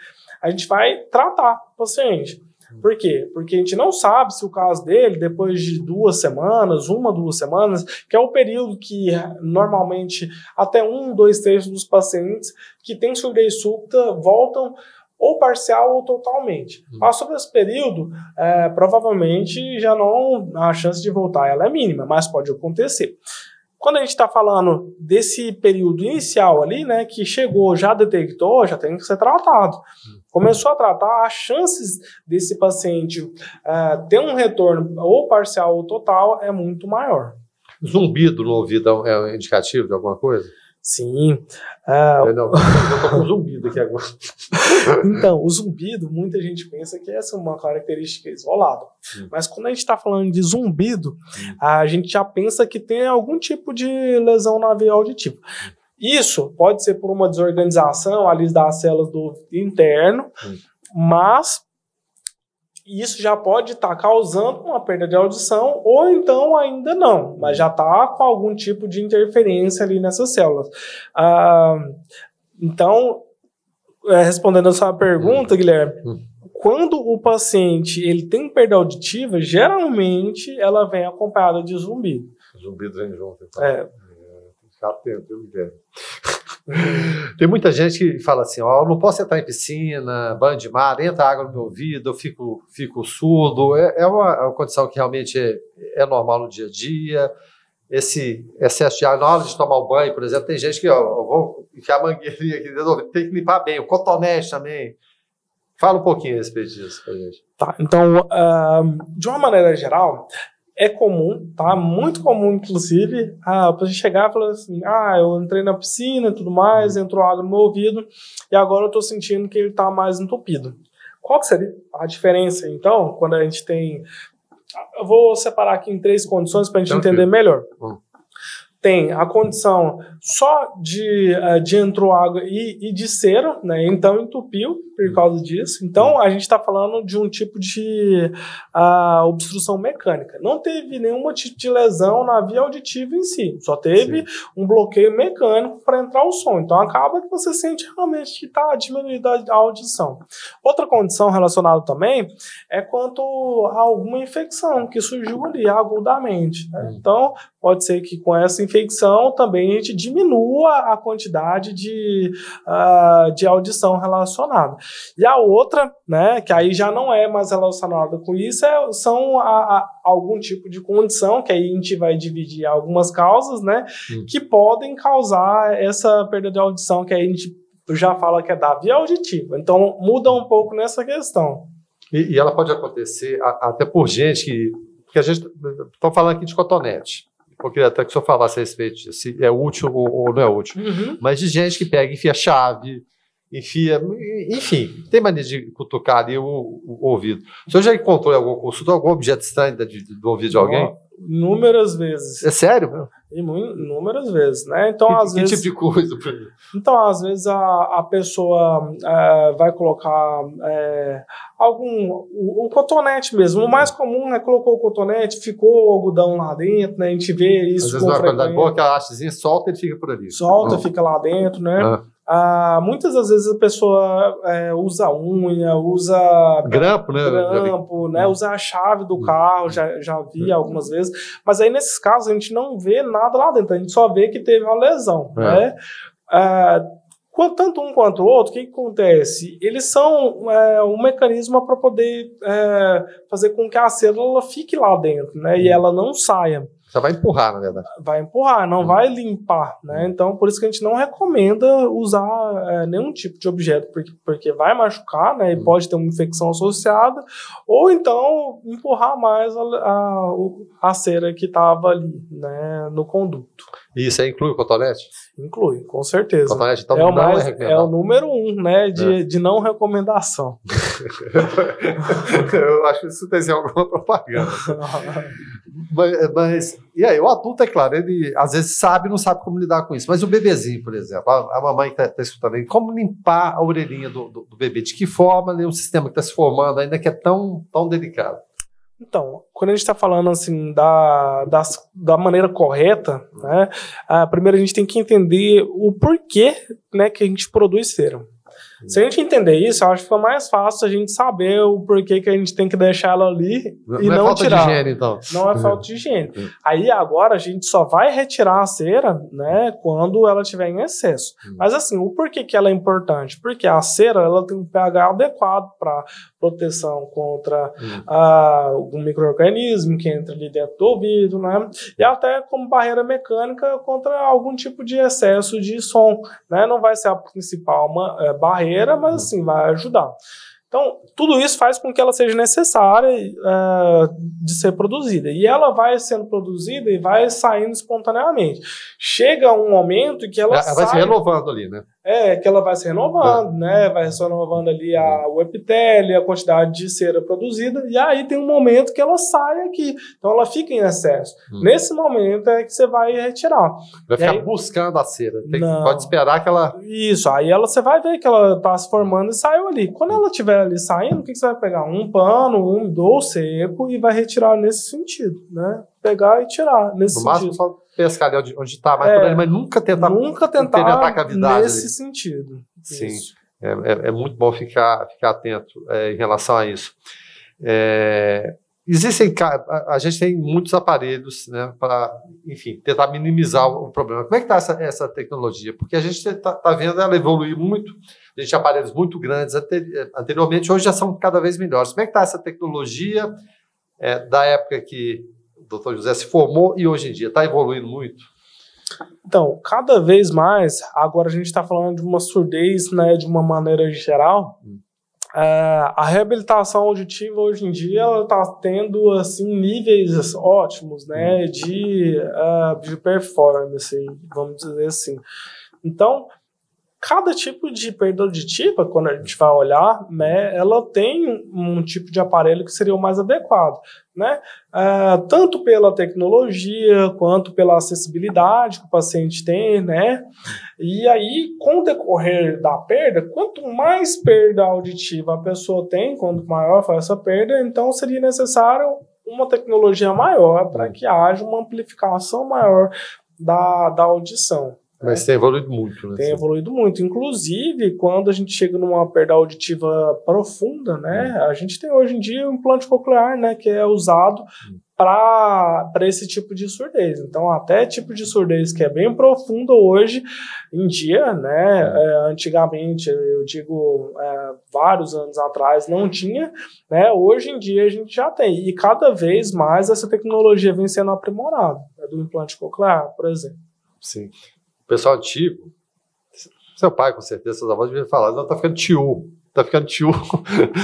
a gente vai tratar o paciente. Por quê? Porque a gente não sabe se o caso dele, depois de 2 semanas, 2 semanas, que é o período que normalmente até 2/3 dos pacientes que têm surdez súbita voltam ou parcial ou totalmente. Passou desse período, provavelmente já não, a chance de voltar ela é mínima, mas pode acontecer. Quando a gente está falando desse período inicial ali, né, que chegou, já detectou, já tem que ser tratado. Começou a tratar, as chances desse paciente ter um retorno ou parcial ou total é muito maior. Zumbido no ouvido é um indicativo de alguma coisa? Sim. Eu tô com zumbido aqui agora. Então, o zumbido, muita gente pensa que essa é uma característica isolada. Mas quando a gente está falando de zumbido, a gente já pensa que tem algum tipo de lesão na veia auditiva. Isso pode ser por uma desorganização ali das células do ouvido interno, mas isso já pode estar causando uma perda de audição, ou então ainda não, mas já está com algum tipo de interferência ali nessas células. Então, respondendo a sua pergunta, Guilherme, quando o paciente ele tem perda auditiva, geralmente ela vem acompanhada de zumbido. Zumbido vem junto. Então. Ficar atento, viu, Guilherme? Tem muita gente que fala assim, ó, eu não posso entrar em piscina, banho de mar, entra água no meu ouvido, eu fico surdo. É uma condição que realmente é normal no dia a dia. Esse excesso de água, na hora de tomar um banho, por exemplo, tem gente que, ó, eu vou enfiar a mangueirinha aqui dentro do ouvido, tem que limpar bem, o cotonete também. Fala um pouquinho a respeito disso pra gente. Tá, então, de uma maneira geral, é comum, tá? Muito comum, inclusive, a gente chegar e falar assim, eu entrei na piscina e tudo mais, entrou água no meu ouvido e agora eu tô sentindo que ele tá mais entupido. Qual que seria a diferença, então, quando a gente tem... Eu vou separar aqui em 3 condições para a gente entender melhor. Tem a condição só de entrou água e de cera, né? Então entupiu por causa disso. Então a gente está falando de um tipo de obstrução mecânica. Não teve nenhum tipo de lesão na via auditiva em si, só teve um bloqueio mecânico para entrar o som. Então acaba que você sente realmente que está diminuindo a audição. Outra condição relacionada também é quanto a alguma infecção que surgiu ali agudamente, né? Então pode ser que com essa infecção também a gente diminua a quantidade de audição relacionada. E a outra, né, que aí já não é mais relacionada com isso, são algum tipo de condição, que aí a gente vai dividir algumas causas, né, que podem causar essa perda de audição, que aí a gente já fala que é da via auditiva. Então muda um pouco nessa questão. E ela pode acontecer até por gente que... Porque a gente está falando aqui de cotonete. Eu queria até que o senhor falasse a respeito disso, se é útil ou não é útil. Mas de gente que pega, enfia chave, enfim, tem maneira de cutucar ali o ouvido. O senhor já encontrou algum objeto estranho do ouvido de alguém? Inúmeras vezes. É sério? Inúmeras vezes, né? Então, às vezes, tipo de coisa? Então, às vezes, a pessoa vai colocar o cotonete mesmo. O mais comum é colocou o cotonete, ficou o algodão lá dentro, né? A gente vê isso. Às vezes não é qualidade boa, aquela hastezinha solta e fica por ali. Solta, fica lá dentro, né? Muitas das vezes a pessoa usa unha, usa grampo, né? Usa a chave do carro, já vi algumas vezes, mas aí nesses casos a gente não vê nada lá dentro, a gente só vê que teve uma lesão, né? Tanto um quanto o outro, o que acontece? Eles são um mecanismo para poder fazer com que a célula fique lá dentro, né? E ela não saia. Só vai empurrar, na verdade. Vai empurrar, não vai limpar, né? Então, por isso que a gente não recomenda usar nenhum tipo de objeto, porque vai machucar, né? E pode ter uma infecção associada, ou então empurrar mais a cera que estava ali, né? No conduto. E isso aí inclui o cotonete? Inclui, com certeza. O cotonete, então, não é recomendado. É o número 1, né? De não recomendação. Eu acho que isso tem alguma propaganda. Mas, e aí, o adulto, é claro, ele às vezes sabe e não sabe como lidar com isso. Mas o bebezinho, por exemplo, a mamãe que está escutando aí, como limpar a orelhinha do bebê? De que forma, né, um sistema que está se formando ainda que é tão delicado? Então, quando a gente está falando assim da maneira correta, né, primeiro a gente tem que entender o porquê, né, que a gente produz cera. Se a gente entender isso, eu acho que fica mais fácil a gente saber o porquê que a gente tem que deixar ela ali e não falta tirar. De higiene, então. Não é falta de higiene. Aí agora a gente só vai retirar a cera, né, quando ela estiver em excesso. Mas assim, o porquê que ela é importante? Porque a cera ela tem um pH adequado para proteção contra algum micro-organismo que entra ali dentro do ouvido, né? E até como barreira mecânica contra algum tipo de excesso de som, né? Não vai ser a principal barreira, mas assim, vai ajudar. Então, tudo isso faz com que ela seja necessária de ser produzida. E ela vai sendo produzida e vai saindo espontaneamente. Chega um momento em que ela vai se renovando ali, né? Que ela vai se renovando, né? Vai se renovando ali o epitélio, a quantidade de cera produzida, e aí tem um momento que ela sai aqui. Então ela fica em excesso. Nesse momento é que você vai retirar. Vai ficar buscando a cera. Pode esperar que ela... Isso, aí você vai ver que ela está se formando e saiu ali. Quando ela estiver ali saindo, o que você vai pegar? Um pano úmido ou seco e vai retirar nesse sentido, né? Pegar e tirar nesse sentido. No máximo só pescar ali onde está, mas nunca tentar a cavidade nesse ali. Sentido. Sim, é muito bom ficar atento em relação a isso. A gente tem muitos aparelhos, né, para, enfim, tentar minimizar o problema. Como é que está essa tecnologia? Porque a gente está vendo ela evoluir muito. A gente tinha aparelhos muito grandes anteriormente, hoje já são cada vez melhores. Como é que está essa tecnologia da época que o Dr. José se formou e hoje em dia? Está evoluindo muito? Então, cada vez mais, agora a gente está falando de uma surdez, né, de uma maneira geral. A reabilitação auditiva hoje em dia ela está tendo assim níveis ótimos, né, de performance, vamos dizer assim. Então, cada tipo de perda auditiva, quando a gente vai olhar, né, ela tem um tipo de aparelho que seria o mais adequado, né? Tanto pela tecnologia, quanto pela acessibilidade que o paciente tem, né? E aí, com o decorrer da perda, quanto mais perda auditiva a pessoa tem, quanto maior for essa perda, então seria necessário uma tecnologia maior para que haja uma amplificação maior da audição. Mas tem evoluído muito, né? Tem evoluído muito. Inclusive, quando a gente chega numa perda auditiva profunda, né? A gente tem hoje em dia um implante coclear, né? Que é usado para esse tipo de surdez. Então, até tipo de surdez que é bem profunda hoje em dia, né? Antigamente, eu digo, vários anos atrás, não tinha, né? Hoje em dia a gente já tem. E cada vez mais essa tecnologia vem sendo aprimorada. Do implante coclear, por exemplo. Sim. O pessoal antigo, seu pai com certeza, seus avós deviam falar, não, tá ficando tio.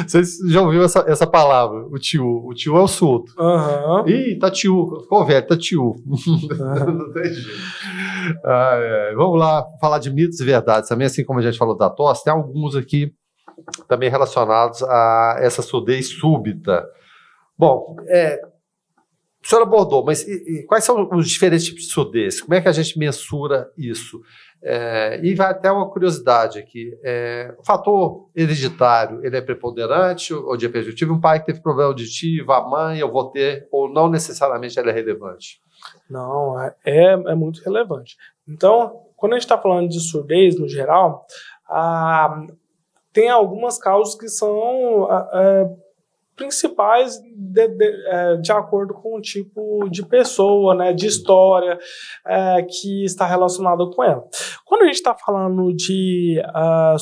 Vocês já ouviram essa palavra, o tio? O tio é o surdo. Ih, tá tio, ficou velho, tá tio. Não tem jeito. Vamos lá, falar de mitos e verdades também, assim como a gente falou da tosse, tem alguns aqui também relacionados a essa surdez súbita. Bom, o senhor abordou, mas quais são os diferentes tipos de surdez? Como é que a gente mensura isso? E vai até uma curiosidade aqui. O fator hereditário, ele é preponderante? Ou de repente, eu tive um pai que teve problema auditivo, a mãe, eu vou ter, ou não necessariamente ele é relevante? Não, é muito relevante. Então, quando a gente está falando de surdez, no geral, tem algumas causas que são... principais de acordo com o tipo de pessoa, né, de história que está relacionada com ela. Quando a gente está falando de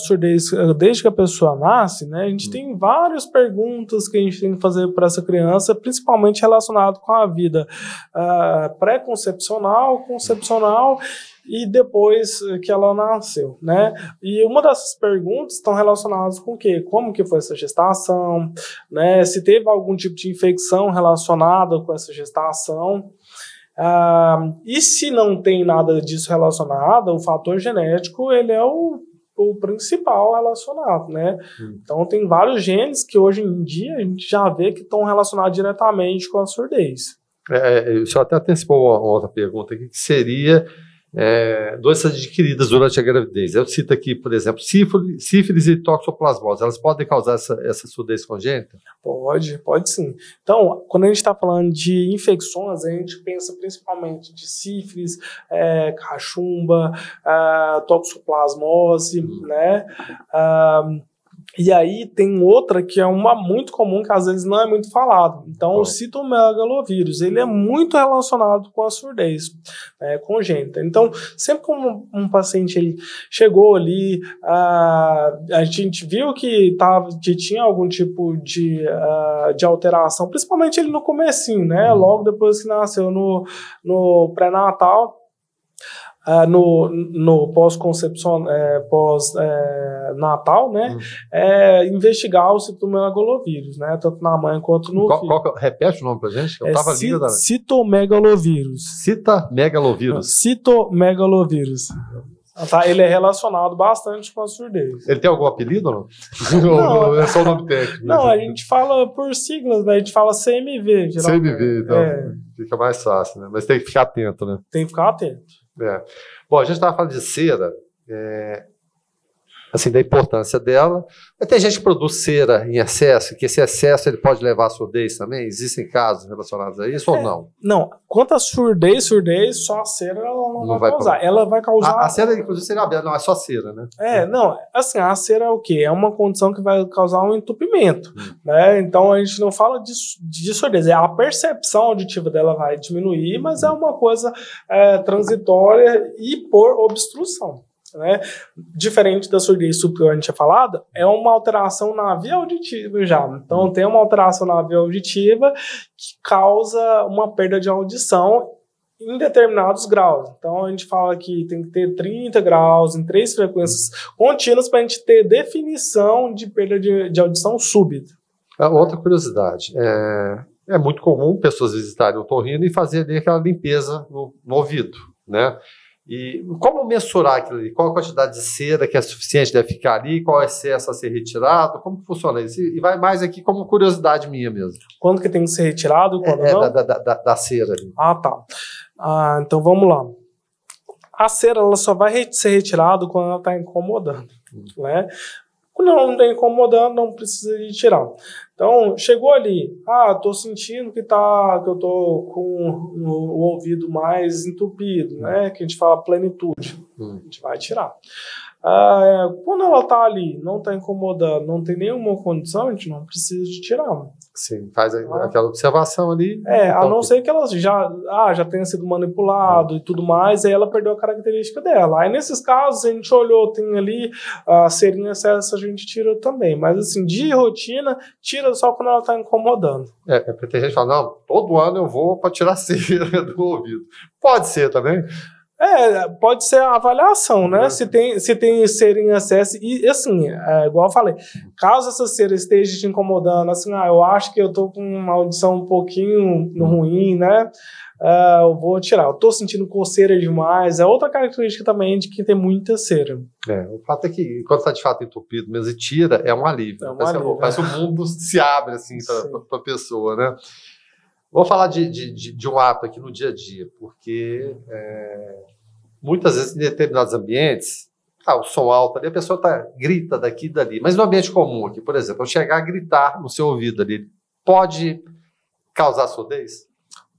surdez desde que a pessoa nasce, né, a gente tem várias perguntas que a gente tem que fazer para essa criança, principalmente relacionado com a vida pré-concepcional, concepcional e depois que ela nasceu, né? E uma dessas perguntas estão relacionadas com o quê? Como que foi essa gestação, né? Se teve algum tipo de infecção relacionada com essa gestação. E se não tem nada disso relacionado, o fator genético, ele é o principal relacionado, né? Então tem vários genes que hoje em dia a gente já vê que estão relacionados diretamente com a surdez. O senhor até antecipou uma outra pergunta aqui, que seria doenças adquiridas durante a gravidez. Eu cito aqui, por exemplo, sífilis e toxoplasmose. Elas podem causar essa surdez congênita? Pode sim. Então, quando a gente está falando de infecções, a gente pensa principalmente de sífilis, cachumba, toxoplasmose, né? E aí tem outra que é uma muito comum, que às vezes não é muito falado. Então, o citomegalovírus, ele é muito relacionado com a surdez congênita. Então, sempre que um paciente ele chegou ali, a gente viu que tinha algum tipo de alteração, principalmente ele no comecinho, né? Logo depois que nasceu no pré-natal, no pós-concepção, pós-natal, né? Investigar o citomegalovírus, né? Tanto na mãe quanto no filho. Repete o nome pra gente? Eu tava linda. Citomegalovírus. Citomegalovírus. Citomegalovírus. Ele é relacionado bastante com a surdez. Ele tem algum apelido ou não? Não, é só o nome técnico? Não, a gente fala por siglas, né? A gente fala CMV. Geralmente. CMV, então. Fica mais fácil, né? Mas tem que ficar atento, né? Tem que ficar atento. Bom, a gente estava falando de cera, assim, da importância dela. Mas tem gente que produz cera em excesso, que esse excesso ele pode levar a surdez também? Existem casos relacionados a isso ou não? Não, quanto a surdez, só a cera ela não vai causar. Ela vai causar... A cera, inclusive, seria aberta, não, é só cera, né? Não, assim, a cera é o quê? É uma condição que vai causar um entupimento, né? Então, a gente não fala de surdez. A percepção auditiva dela vai diminuir, mas é uma coisa transitória e por obstrução. Né? Diferente da surdez súbita que a gente tinha falado, é uma alteração na via auditiva já. Então, tem uma alteração na via auditiva que causa uma perda de audição em determinados graus. Então, a gente fala que tem que ter 30 graus em 3 frequências contínuas para a gente ter definição de perda de audição súbita. Outra curiosidade, é muito comum pessoas visitarem o otorrino e fazer ali aquela limpeza no ouvido, né? E como mensurar aquilo ali? Qual a quantidade de cera que é suficiente de ficar ali? Qual é o excesso a ser retirado? Como funciona isso? E vai mais aqui como curiosidade minha mesmo. Quando que tem que ser retirado e quando não? Da cera ali. Tá. Então vamos lá. A cera ela só vai ser retirada quando ela está incomodando, né? Quando ela não está incomodando, não precisa de tirar. Então, chegou ali, tô sentindo que eu tô com o ouvido mais entupido, né? Que a gente fala plenitude. A gente vai tirar. Quando ela tá ali, não tá incomodando, não tem nenhuma condição, a gente não precisa de tirar. Sim, faz aquela observação ali. A não ser que ela já tenha sido manipulado e tudo mais, aí ela perdeu a característica dela. Aí nesses casos, a gente olhou, tem ali a cera em excesso, a gente tira também. Mas assim, de rotina, tira só quando ela tá incomodando. Porque tem gente que fala, não, todo ano eu vou para tirar cera do ouvido. Pode ser também. Pode ser a avaliação, né? Se tem cera em excesso. E assim, igual eu falei, caso essa cera esteja te incomodando, assim, eu acho que eu tô com uma audição um pouquinho ruim, né? Eu vou tirar. Eu tô sentindo coceira demais. É outra característica também de quem tem muita cera. O fato é que quando tá de fato entupido mesmo e tira, é um alívio. Parece que o mundo se abre assim para a pessoa, né? Vou falar de um ato aqui no dia a dia, porque muitas vezes em determinados ambientes, o som alto ali, a pessoa grita daqui e dali. Mas no ambiente comum aqui, por exemplo, eu chegar a gritar no seu ouvido ali, pode causar surdez?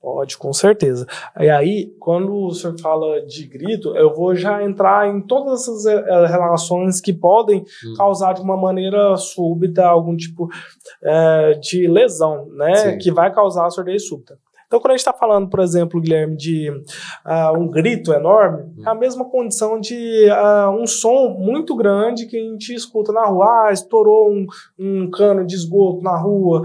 Pode, com certeza. E aí, quando o senhor fala de grito, eu vou já entrar em todas essas relações que podem causar de uma maneira súbita algum tipo de lesão, né? Sim. Que vai causar a surdez súbita. Então, quando a gente está falando, por exemplo, Guilherme, de um grito enorme, é a mesma condição de um som muito grande que a gente escuta na rua. Estourou um cano de esgoto na rua.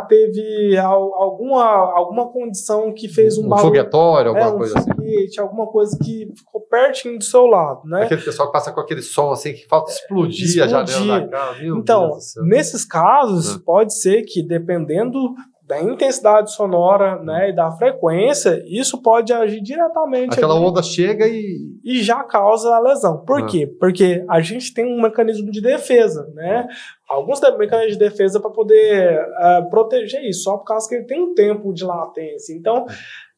Teve alguma condição que fez um barulho. Foguetório, alguma coisa foguete, assim. Alguma coisa que ficou pertinho do seu lado, né? Aquele pessoal que passa com aquele som assim que falta explodir a janela da casa. Então, nesses casos, pode ser que, dependendo da intensidade sonora, né, e da frequência, isso pode agir diretamente. Aquela onda chega e já causa a lesão. Por quê? Porque a gente tem um mecanismo de defesa, né? Alguns mecanismos de defesa para poder proteger isso, só por causa que ele tem um tempo de latência. Então,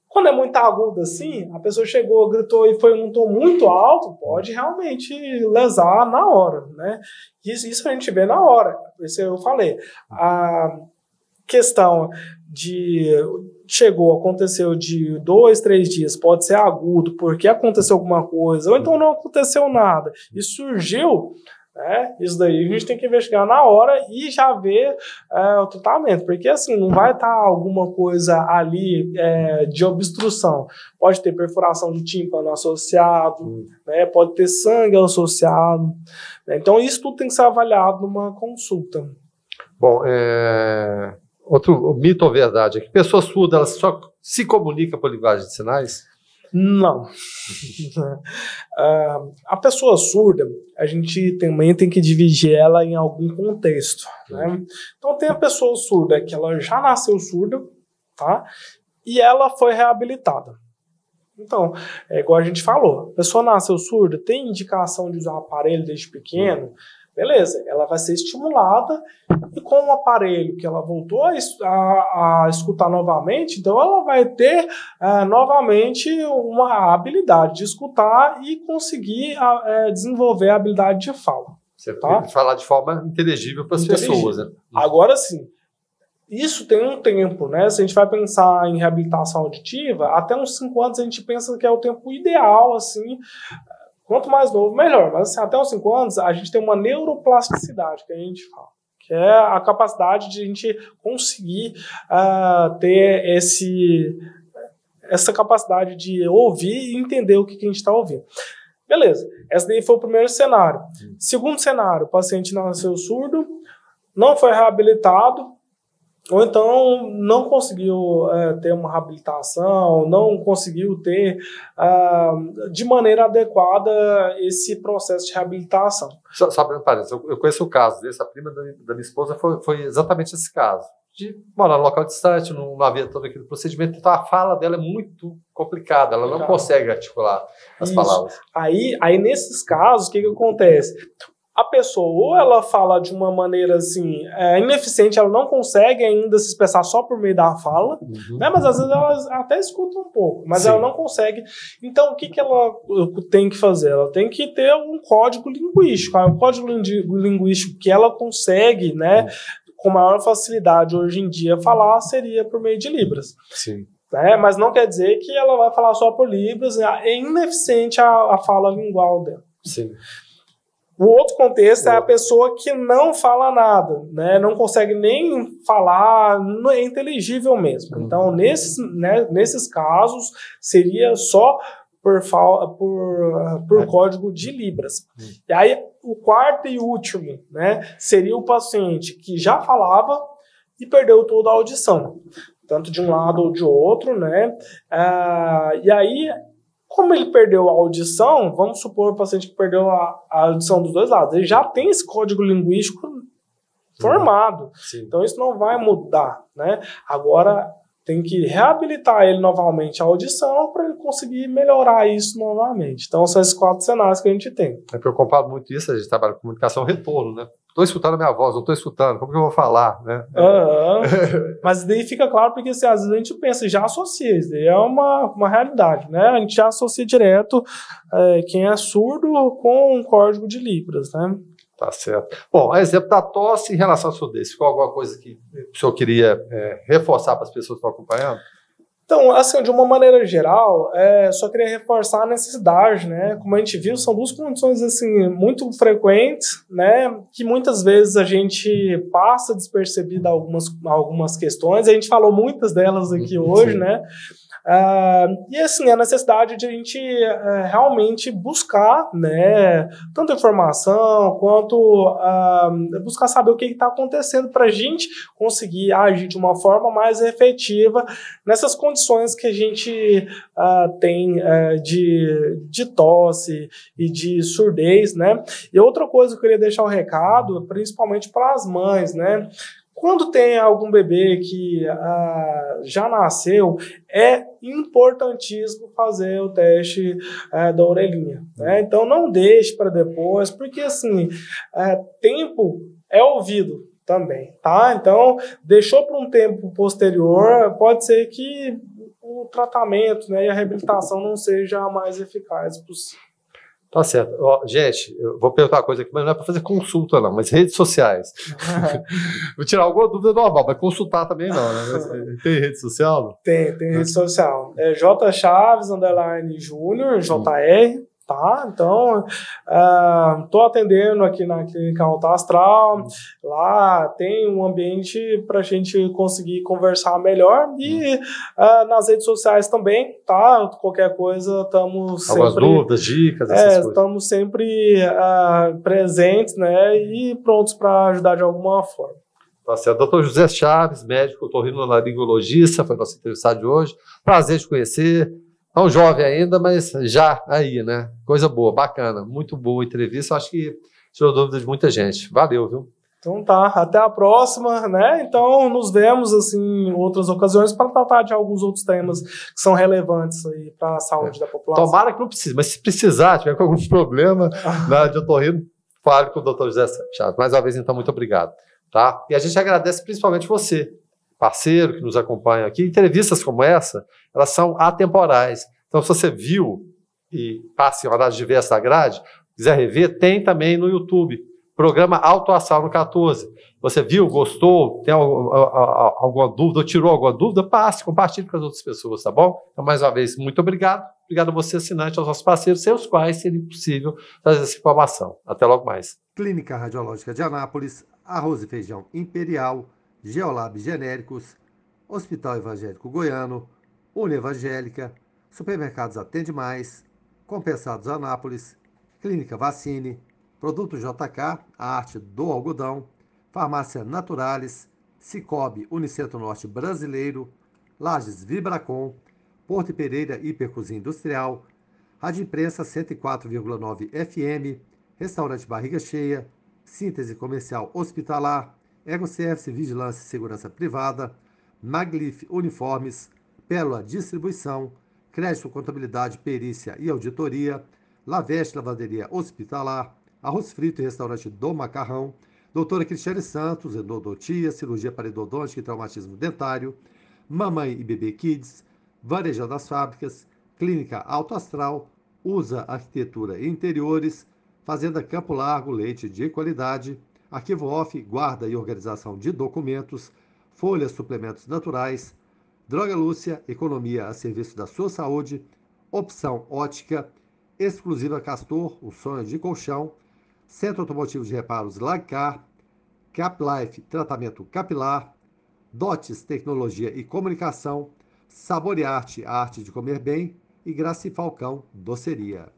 quando é muito agudo assim, a pessoa chegou, gritou e foi num tom muito alto, pode realmente lesar na hora, né? Isso a gente vê na hora. Por isso eu falei. A questão de aconteceu de 2, 3 dias, pode ser agudo, porque aconteceu alguma coisa, ou então não aconteceu nada, e surgiu, né, isso daí a gente tem que investigar na hora e já ver o tratamento, porque assim, não vai estar alguma coisa ali de obstrução, pode ter perfuração de tímpano associado, né, pode ter sangue associado, né, então isso tudo tem que ser avaliado numa consulta. Bom, outro mito ou verdade é que pessoa surda ela só se comunica por linguagem de sinais? Não. A pessoa surda, a gente também tem que dividir ela em algum contexto, né? Então tem a pessoa surda que ela já nasceu surda, tá? E ela foi reabilitada. Então, é igual a gente falou, a pessoa nasceu surda, tem indicação de usar aparelho desde pequeno, beleza, ela vai ser estimulada e com o aparelho que ela voltou a escutar novamente, então ela vai ter novamente uma habilidade de escutar e conseguir desenvolver a habilidade de fala. Você pode falar de forma inteligível para as pessoas. Né? Agora sim, isso tem um tempo, né? Se a gente vai pensar em reabilitação auditiva, até uns 5 anos a gente pensa que é o tempo ideal, assim. Quanto mais novo, melhor. Mas assim, até uns 5 anos, a gente tem uma neuroplasticidade, que a gente fala. Que é a capacidade de a gente conseguir ter essa capacidade de ouvir e entender o que a gente está ouvindo. Beleza. Esse daí foi o primeiro cenário. Segundo cenário, o paciente nasceu surdo, não foi reabilitado, ou então não conseguiu ter uma reabilitação, não conseguiu ter de maneira adequada esse processo de reabilitação. Só para parênteses, eu conheço o caso desse, a prima da minha esposa foi exatamente esse caso. De morar no local distante, não havia todo aquele procedimento, então a fala dela é muito complicada, ela não consegue articular as palavras. Aí nesses casos, o que acontece? A pessoa, ou ela fala de uma maneira assim, ineficiente, ela não consegue ainda se expressar só por meio da fala, né? Mas às vezes ela até escuta um pouco, mas ela não consegue. Então, o que ela tem que fazer? Ela tem que ter um código linguístico. O código linguístico que ela consegue, né, com maior facilidade hoje em dia falar seria por meio de Libras. Sim. Mas não quer dizer que ela vai falar só por Libras, é ineficiente a fala lingual dela. Sim. O outro contexto é a pessoa que não fala nada, né? Não consegue nem falar, não é inteligível mesmo. Então, nesses casos, seria só por código de Libras. E aí, o quarto e último, né, seria o paciente que já falava e perdeu toda a audição, tanto de um lado ou de outro, né? E aí, como ele perdeu a audição, vamos supor o paciente que perdeu a audição dos dois lados, ele já tem esse código linguístico formado. Sim. Então isso não vai mudar, né? Agora tem que reabilitar ele novamente a audição para ele conseguir melhorar isso novamente. Então são esses 4 cenários que a gente tem. É porque eu comparo muito isso, a gente trabalha com comunicação retorno, né? Estou escutando a minha voz, não estou escutando, como que eu vou falar, né? Mas daí fica claro porque assim, às vezes a gente pensa, já associa, isso daí é uma realidade, né? A gente já associa direto quem é surdo com um código de Libras, né? Tá certo. Bom, a exemplo da tosse em relação à surdez, ficou alguma coisa que o senhor queria reforçar para as pessoas que estão acompanhando? Então, assim, de uma maneira geral, só queria reforçar a necessidade, né? Como a gente viu, são 2 condições, assim, muito frequentes, né? Que muitas vezes a gente passa despercebida algumas questões. A gente falou muitas delas aqui hoje, né? E assim, a necessidade de a gente realmente buscar, né, tanto informação quanto buscar saber o que está acontecendo para a gente conseguir agir de uma forma mais efetiva nessas condições que a gente tem de tosse e de surdez, né? E outra coisa que eu queria deixar o recado, principalmente para as mães, né? Quando tem algum bebê que já nasceu, é importantíssimo fazer o teste da orelhinha, né? Então não deixe para depois, porque assim, tempo é ouvido também, tá? Então deixou para um tempo posterior, pode ser que o tratamento, né, e a reabilitação não seja a mais eficaz possível. Tá certo. Ó, gente, eu vou perguntar uma coisa aqui, mas não é para fazer consulta, não, mas redes sociais. Vou tirar alguma dúvida normal, mas consultar também não, né? Tem rede social? Tem rede social. É J Chaves, _Júnior, JR, tá? Então, tô atendendo aqui na Clínica Alto Astral, lá tem um ambiente para a gente conseguir conversar melhor e nas redes sociais também, tá? Qualquer coisa, estamos sempre... Algumas dúvidas, dicas, essas coisas. Estamos sempre presentes, né? E prontos para ajudar de alguma forma. Tá certo. Dr. José Chaves, médico otorrinolaringologista, foi nosso entrevistado de hoje. Prazer te conhecer. Não jovem ainda, mas já aí, né? Coisa boa, bacana, muito boa entrevista. Acho que tirou dúvida de muita gente. Valeu, viu? Então tá, até a próxima, né? Então nos vemos assim em outras ocasiões para tratar de alguns outros temas que são relevantes aí para a saúde da população. Tomara que não precise, mas se precisar, tiver com algum problema na área de otorrino, fale com o Dr. José Chaves. Mais uma vez, então, muito obrigado. Tá? E a gente agradece principalmente você, parceiro que nos acompanha aqui. Entrevistas como essa, elas são atemporais. Então, se você viu e passa em horários diversos da grade, quiser rever, tem também no YouTube. Programa Alto Astral no 14. Você viu, gostou, tem alguma dúvida, ou tirou alguma dúvida, passe, compartilhe com as outras pessoas, tá bom? Então, mais uma vez, muito obrigado. Obrigado a você, assinante, aos nossos parceiros, sem os quais seria impossível trazer essa informação. Até logo mais. Clínica Radiológica de Anápolis, Arroz e Feijão Imperial, Geolab Genéricos, Hospital Evangélico Goiano, Evangélica, Supermercados Atende Mais, Compensados Anápolis, Clínica Vacine, Produto JK, a arte do algodão, Farmácia Naturalis, Cicobi Unicentro Norte Brasileiro, Lages Vibracom, Porto Pereira Hipercozinha Industrial, Rádio Imprensa 104,9 FM, Restaurante Barriga Cheia, Síntese Comercial Hospitalar, EgoService Vigilância e Segurança Privada, Maglif Uniformes, Pérola Distribuição, Crédito Contabilidade, Perícia e Auditoria, Laveste Lavanderia Hospitalar, Arroz Frito e Restaurante do Macarrão, Doutora Cristiane Santos, Endodontia, Cirurgia Parodontística e Traumatismo Dentário, Mamãe e Bebê Kids, Varejão das Fábricas, Clínica Alto Astral, Usa Arquitetura e Interiores, Fazenda Campo Largo, leite de qualidade, Arquivo Off, guarda e organização de documentos, Folhas Suplementos Naturais, Droga Lúcia, economia a serviço da sua saúde, Opção Ótica, Exclusiva Castor, o sonho de colchão, Centro Automotivo de Reparos Lagcar, CapLife, tratamento capilar, Dotes, tecnologia e comunicação, Saborearte, a arte de comer bem e Graci Falcão, doceria.